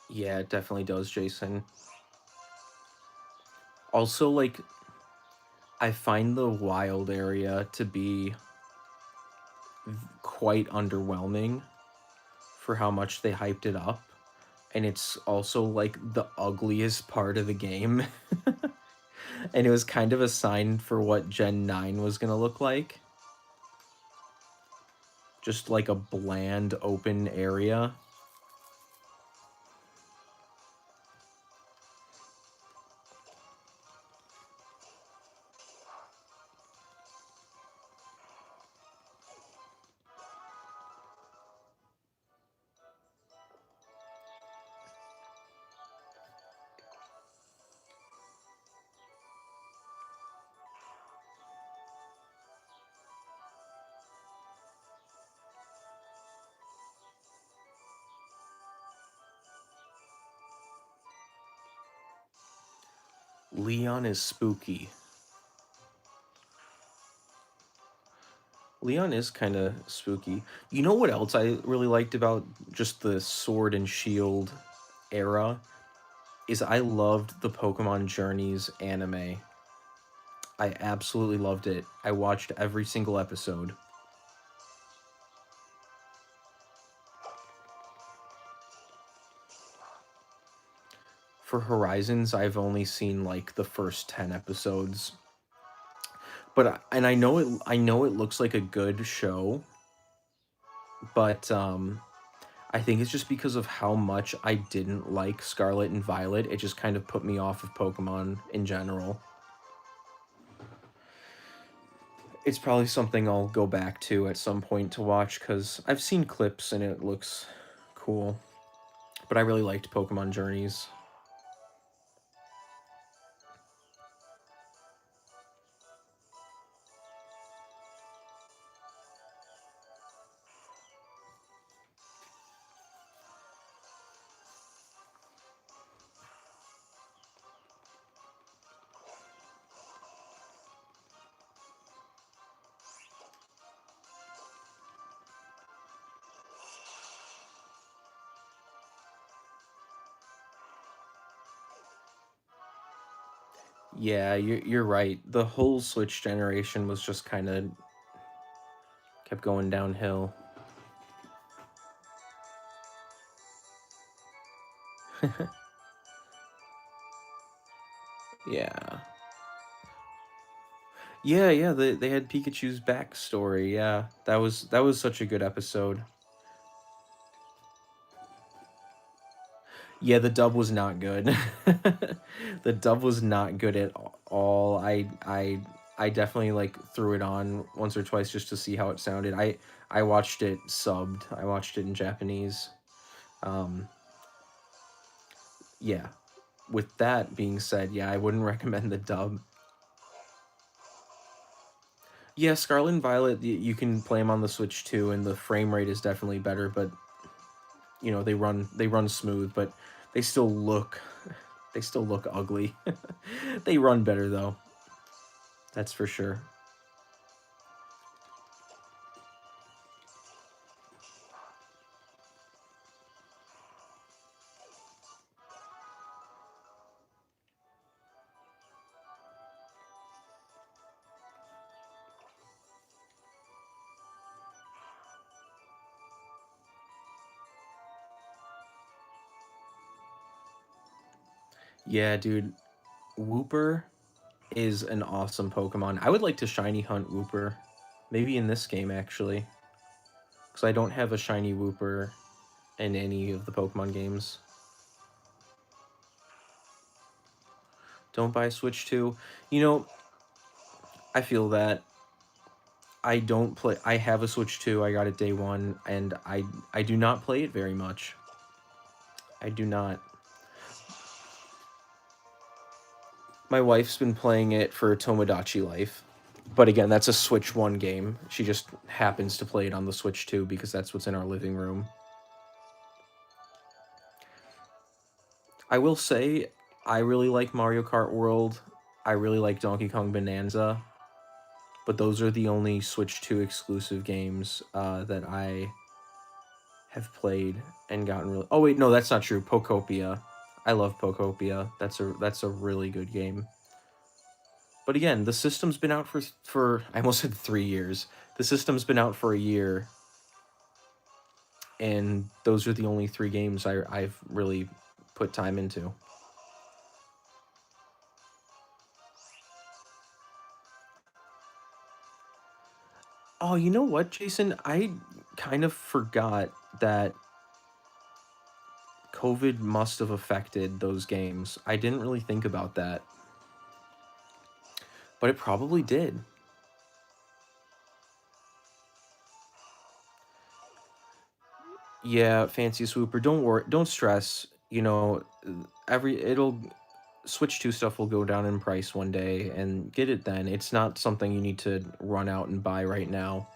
Speaker 1: Yeah, it definitely does, Jason. Also, like, I find the wild area to be quite underwhelming for how much they hyped it up. And it's also like the ugliest part of the game. And it was kind of a sign for what Gen 9 was going to look like. Just like a bland open area. Leon is spooky. Leon is kind of spooky. You know what else I really liked about just the Sword and Shield era is I loved the Pokemon Journeys anime. I absolutely loved it. I watched every single episode. For Horizons, I've only seen like the first 10 episodes. And I know it looks like a good show, but I think it's just because of how much I didn't like Scarlet and Violet. It just kind of put me off of Pokemon in general. It's probably something I'll go back to at some point to watch because I've seen clips and it looks cool. But I really liked Pokemon Journeys. Yeah, you're right. The whole Switch generation was just kind of kept going downhill. Yeah. Yeah, they had Pikachu's backstory. Yeah. That was such a good episode. Yeah, the dub was not good. The dub was not good at all. I definitely like threw it on once or twice just to see how it sounded. I watched it subbed. I watched it in Japanese. Um yeah. With that being said, yeah, I wouldn't recommend the dub. Yeah, Scarlet and Violet, you can play them on the Switch too, and the frame rate is definitely better. But they run smooth, but they still look they still look ugly. They run better though, that's for sure. Yeah, dude, Wooper is an awesome Pokemon. I would like to shiny hunt Wooper, maybe in this game actually, because I don't have a shiny Wooper in any of the Pokemon games. Don't buy Switch 2. You know, I feel that I don't play. I have a Switch 2. I got it day one, and I do not play it very much. I do not. My wife's been playing it for Tomodachi Life, but again, that's a Switch 1 game. She just happens to play it on the Switch 2 because that's what's in our living room. I will say, I really like Mario Kart World. I really like Donkey Kong Bonanza, but those are the only Switch 2 exclusive games that I have played and gotten really. Oh wait, no, that's not true. Pokopia. I love Pokopia. That's a really good game. But again, the system's been out for I almost said 3 years. The system's been out for a year, and those are the only three games I've really put time into. Oh, you know what, Jason? I kind of forgot that COVID must have affected those games. I didn't really think about that, but it probably did. Yeah, Fancy Swooper, don't worry, don't stress. Every it'll Switch 2 stuff will go down in price one day and get it then. It's not something you need to run out and buy right now.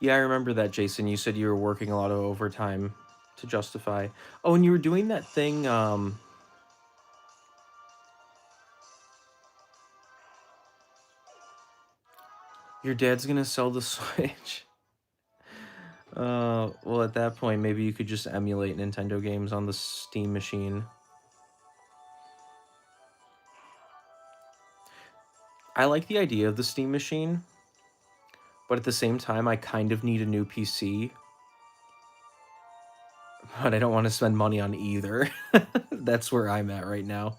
Speaker 1: Yeah, I remember that, Jason. You said you were working a lot of overtime to justify. Oh, and you were doing that thing. Your dad's gonna sell the Switch. Well, at that point, maybe you could just emulate Nintendo games on the Steam machine. I like the idea of the Steam machine, but at the same time, I kind of need a new PC, but I don't want to spend money on either. That's where I'm at right now.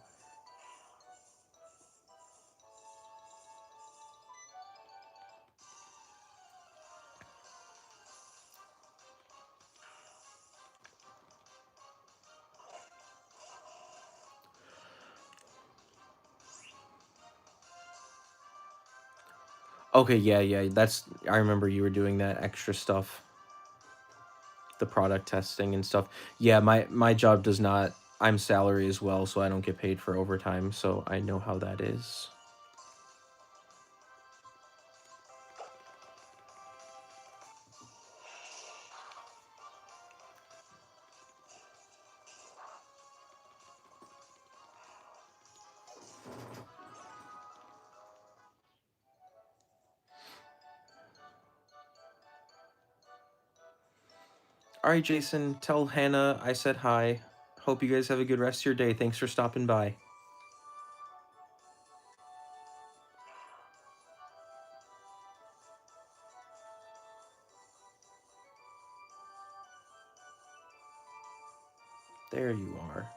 Speaker 1: Okay, yeah, yeah, that's I remember you were doing that extra stuff, the product testing and stuff. Yeah, my job does not. I'm salary as well, so I don't get paid for overtime, so I know how that is. All right, Jason, tell Hannah I said hi. Hope you guys have a good rest of your day. Thanks for stopping by. There you are.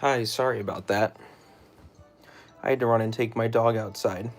Speaker 1: Hi, sorry about that. I had to run and take my dog outside.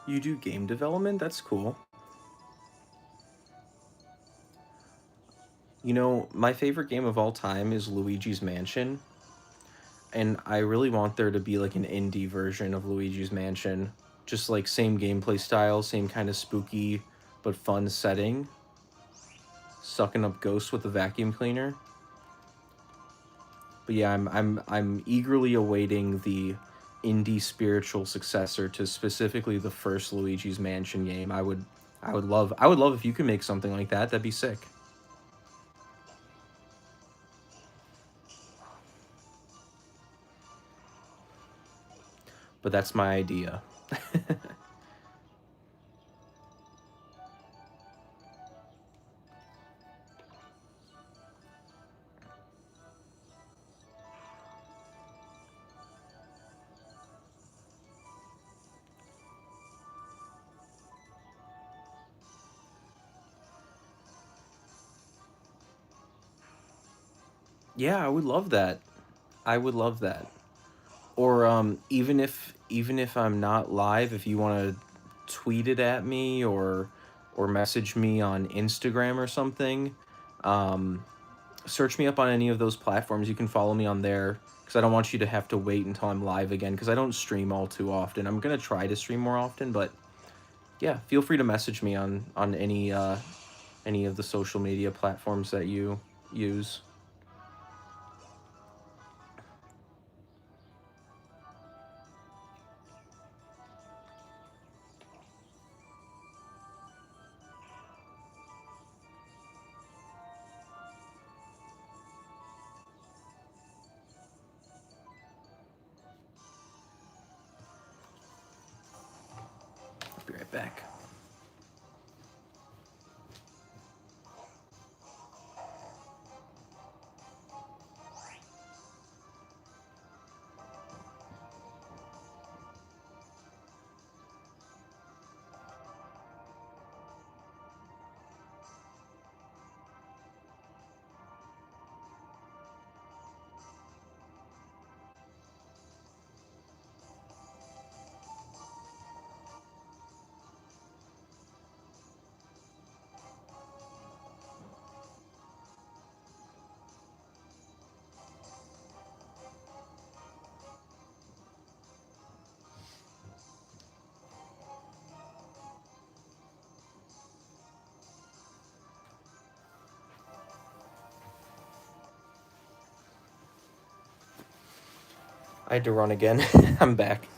Speaker 1: You do game development? That's cool. You know, my favorite game of all time is Luigi's Mansion, and I really want there to be like an indie version of Luigi's Mansion. Just like same gameplay style, same kind of spooky but fun setting. Sucking up ghosts with a vacuum cleaner. But yeah, I'm eagerly awaiting the indie spiritual successor to specifically the first Luigi's Mansion game. I would love if you could make something like that. That'd be sick. But that's my idea. Yeah, I would love that. I would love that. Or even if I'm not live, if you want to tweet it at me or message me on Instagram or something, um, search me up on any of those platforms. You can follow me on there because I don't want you to have to wait until I'm live again because I don't stream all too often. I'm gonna try to stream more often, but yeah, feel free to message me on any of the social media platforms that you use. I'll be right back. I had to run again. I'm back.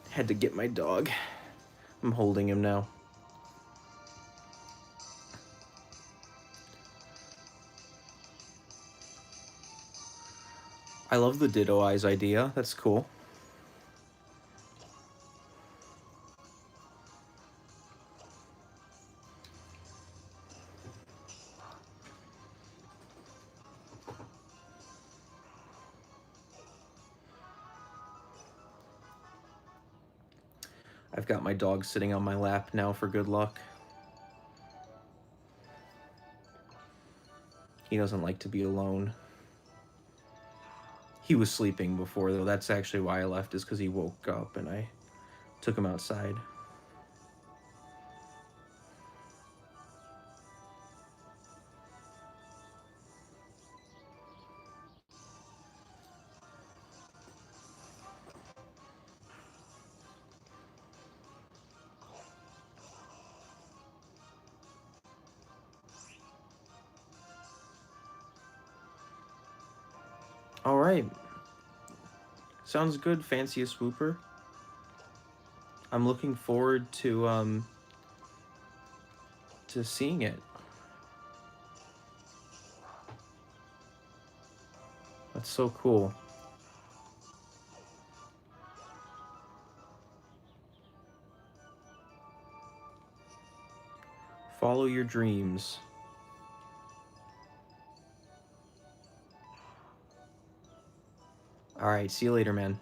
Speaker 1: Had to get my dog. I'm holding him now. I love the Ditto Eyes idea. That's cool. I've got my dog sitting on my lap now for good luck. He doesn't like to be alone. He was sleeping before, though. That's actually why I left, is because he woke up and I took him outside. All right. Sounds good, Fanciest Swooper. I'm looking forward to seeing it. That's so cool. Follow your dreams. All right, see you later, man.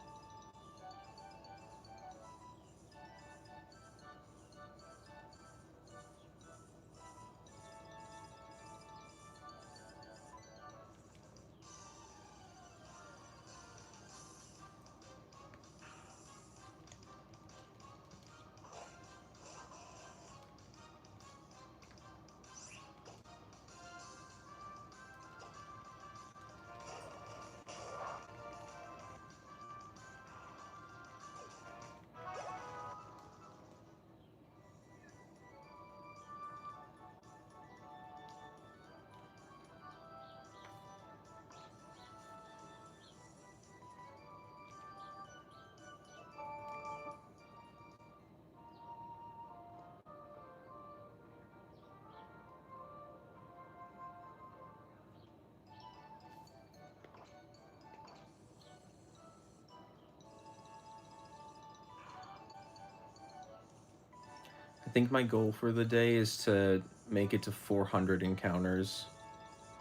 Speaker 1: I think my goal for the day is to make it to 400 encounters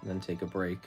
Speaker 1: and then take a break.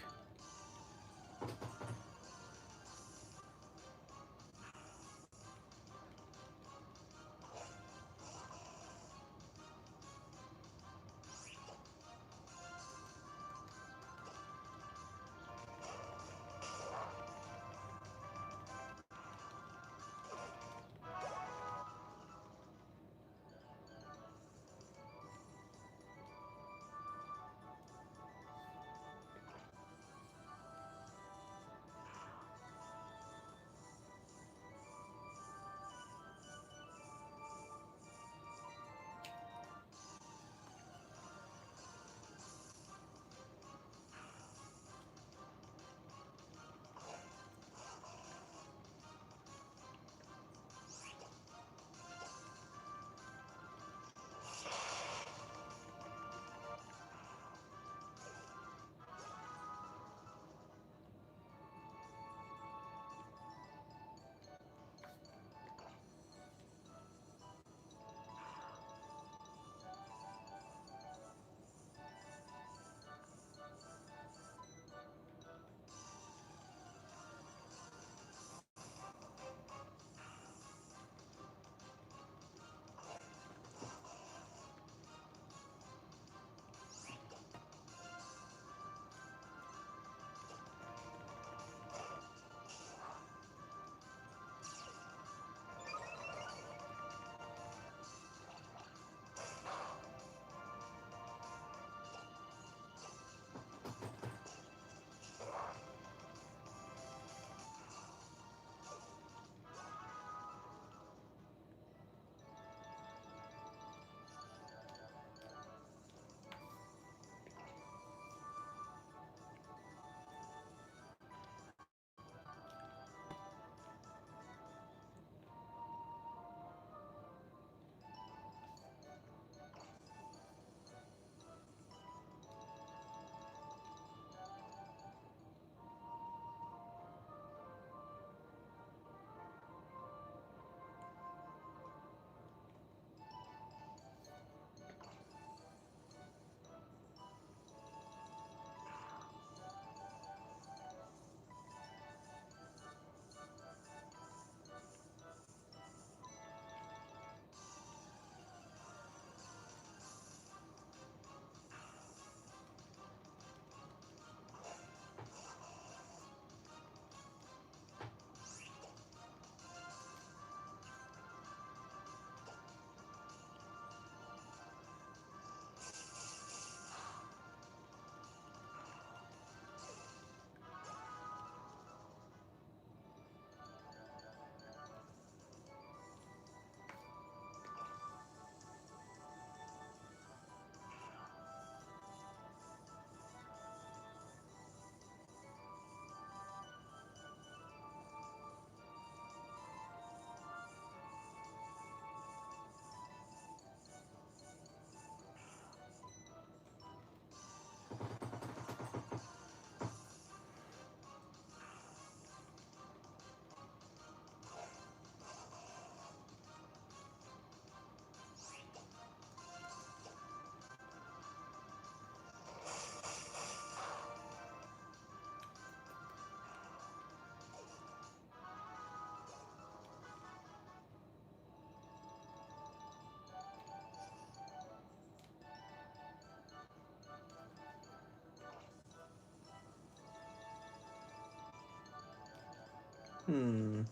Speaker 1: Hmm.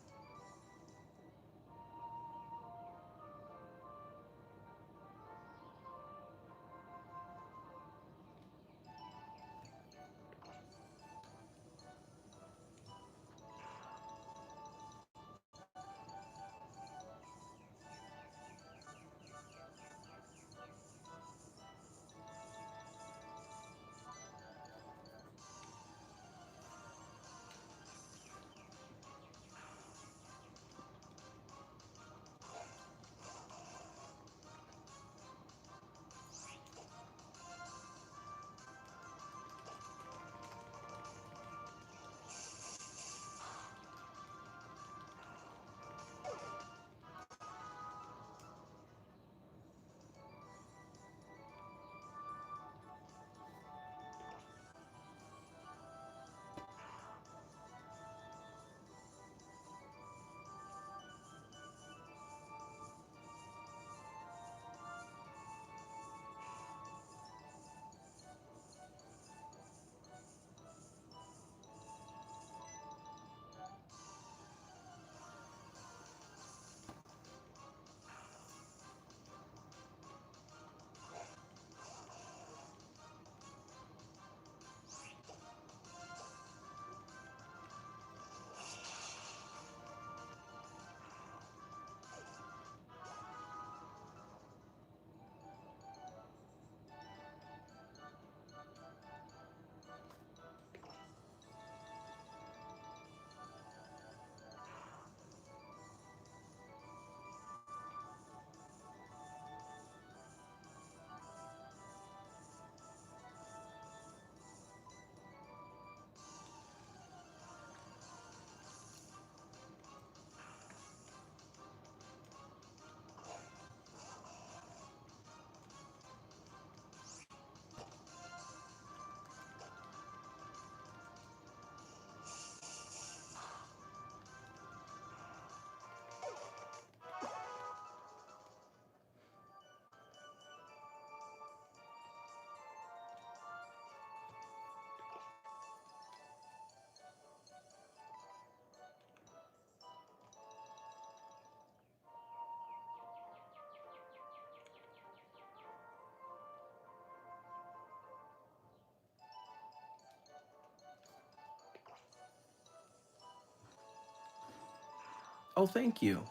Speaker 1: Oh, thank you.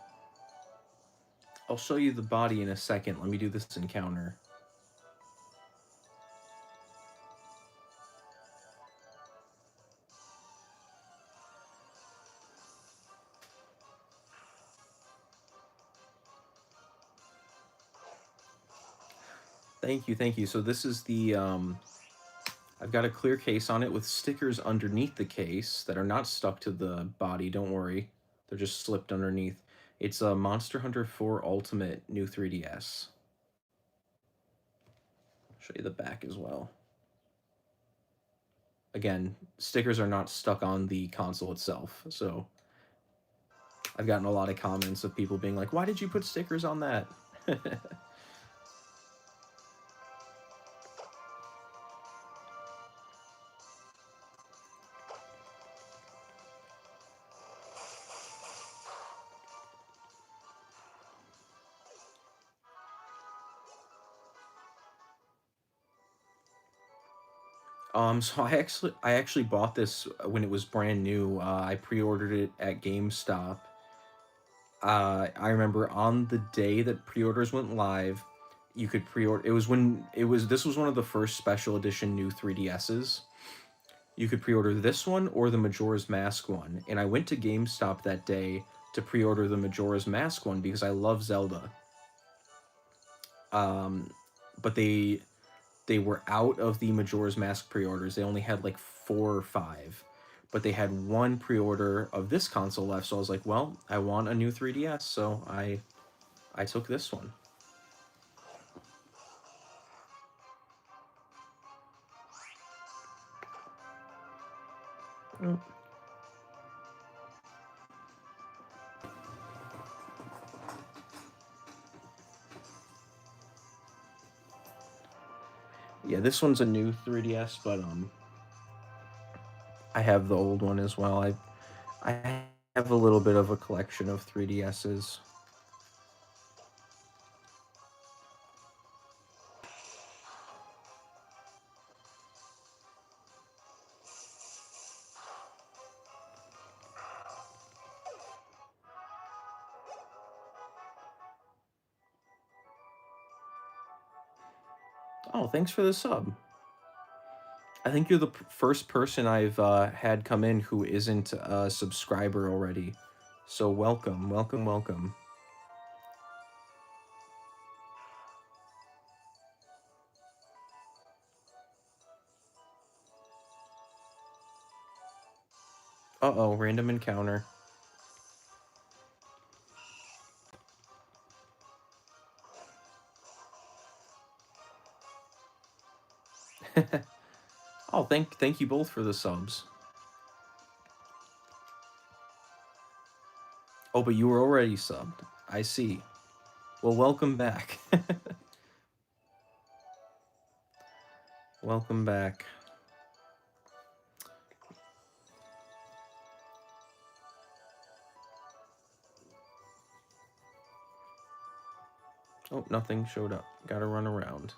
Speaker 1: I'll show you the body in a second. Let me do this encounter. Thank you, thank you. So this is the I've got a clear case on it with stickers underneath the case that are not stuck to the body, don't worry. They're just slipped underneath. It's a Monster Hunter 4 Ultimate new 3DS. I'll show you the back as well. Again, stickers are not stuck on the console itself, so I've gotten a lot of comments of people being like, "Why did you put stickers on that?" So I actually bought this when it was brand new. I pre-ordered it at GameStop. I remember on the day that pre-orders went live, you could pre-order. It was when it was. This was one of the first special edition new 3DSs. You could pre-order this one or the Majora's Mask one, and I went to GameStop that day to pre-order the Majora's Mask one because I love Zelda. Um, but they were out of the Majora's Mask pre-orders. They only had like 4 or 5, but they had one pre-order of this console left. So I was like, well, I want a new 3DS, so I took this one. Oh. Yeah, this one's a new 3DS, but I have the old one as well. I have a little bit of a collection of 3DSs. Oh, thanks for the sub. I think you're the first person I've had come in who isn't a subscriber already. So welcome, welcome, welcome. Uh-oh, random encounter. Oh, thank you both for the subs. Oh, but you were already subbed. I see. Well, welcome back. Welcome back. Oh, nothing showed up. Gotta run around.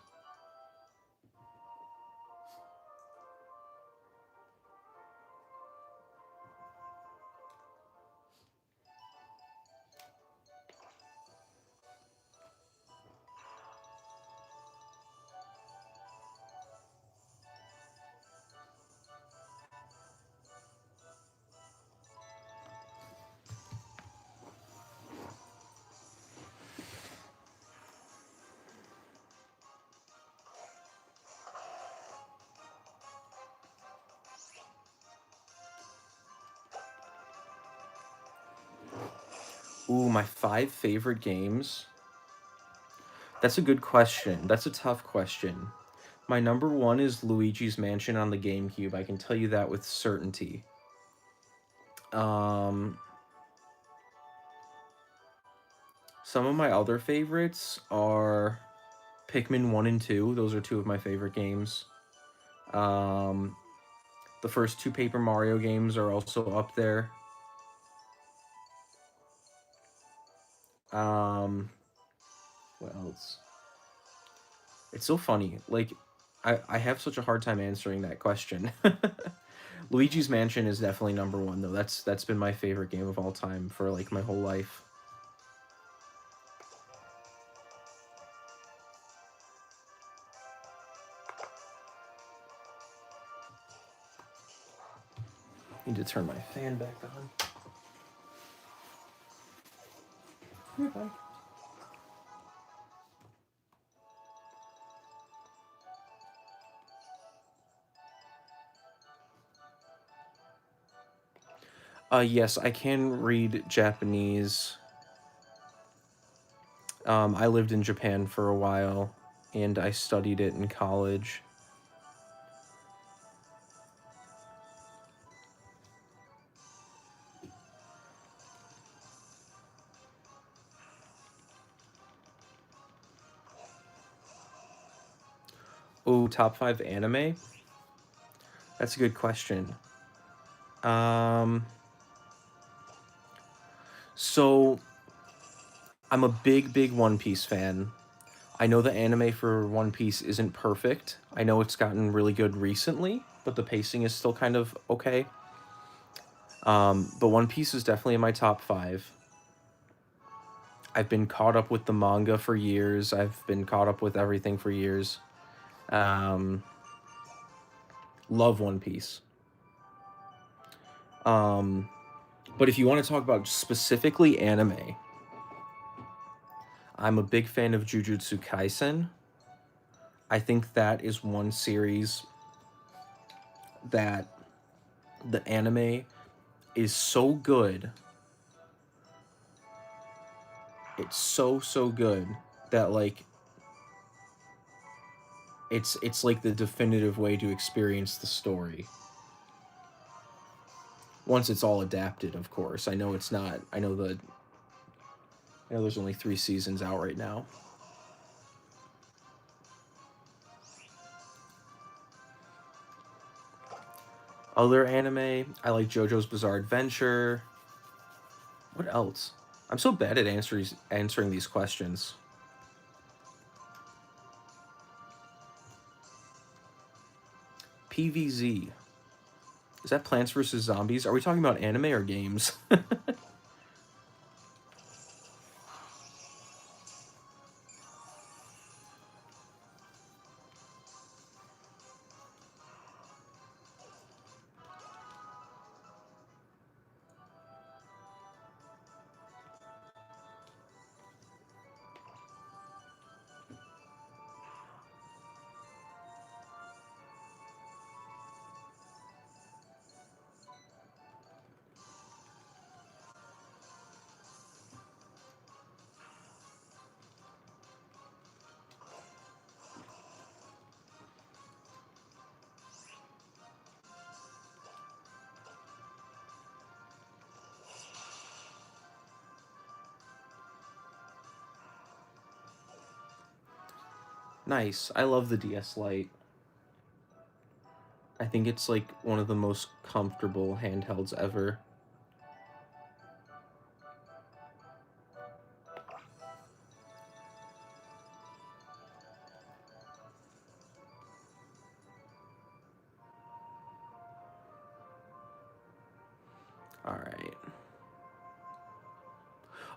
Speaker 1: Ooh, my 5 favorite games? That's a good question. That's a tough question. My number 1 is Luigi's Mansion on the GameCube. I can tell you that with certainty. Some of my other favorites are Pikmin 1 and 2. Those are 2 of my favorite games. The first 2 Paper Mario games are also up there. What else? It's so funny. Like, I have such a hard time answering that question. Luigi's Mansion is definitely number 1 though. That's been my favorite game of all time for like my whole life. Need to turn my fan back on. Bye. Yes, I can read Japanese. I lived in Japan for a while, and I studied it in college. Oh, top 5 anime? That's a good question. So I'm a big One Piece fan. I know the anime for One Piece isn't perfect. I know it's gotten really good recently, but the pacing is still kind of okay. But One Piece is definitely in my top 5. I've been caught up with the manga for years. I've been caught up with everything for years. Um, love One Piece. But if you want to talk about specifically anime, I'm a big fan of Jujutsu Kaisen. I think that is one series that the anime is so good. It's so good that like it's like the definitive way to experience the story. Once it's all adapted, of course. I know it's not. I know there's only 3 seasons out right now. Other anime, I like JoJo's Bizarre Adventure. What else? I'm so bad at answering these questions. PVZ. Is that Plants vs. Zombies? Are we talking about anime or games? Nice. I love the DS Lite. I think it's like one of the most comfortable handhelds ever. All right.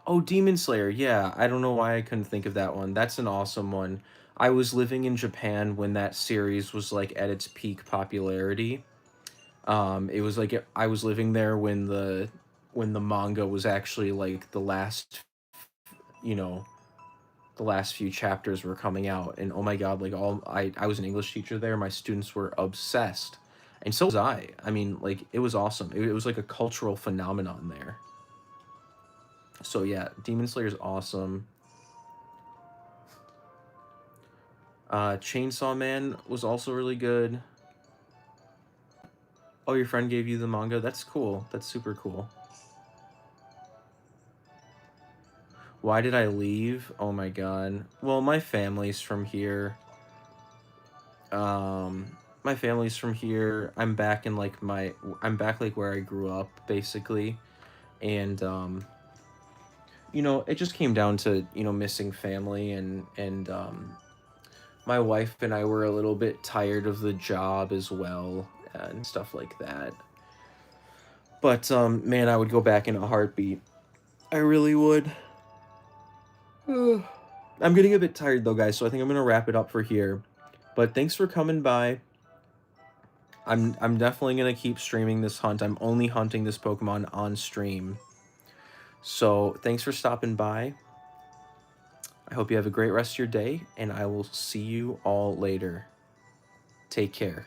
Speaker 1: Oh, Demon Slayer. Yeah, I don't know why I couldn't think of that one. That's an awesome one. I was living in Japan when that series was like at its peak popularity. It was like I was living there when the manga was actually like you know, the last few chapters were coming out, and oh my god, like I was an English teacher there. My students were obsessed, and so was I. I mean, like it was awesome. It was like a cultural phenomenon there. So yeah, Demon Slayer is awesome. Chainsaw Man was also really good. Oh, your friend gave you the manga? That's cool. That's super cool. Why did I leave? Oh my god. Well, my family's from here. My family's from here. I'm back like where I grew up basically. And you know, it just came down to, you know, missing family and my wife and I were a little bit tired of the job as well and stuff like that. But man, I would go back in a heartbeat. I really would. I'm getting a bit tired though, guys, so I think I'm gonna wrap it up for here. But thanks for coming by. I'm definitely gonna keep streaming this hunt. I'm only hunting this Pokemon on stream. So thanks for stopping by. I hope you have a great rest of your day, and I will see you all later. Take care.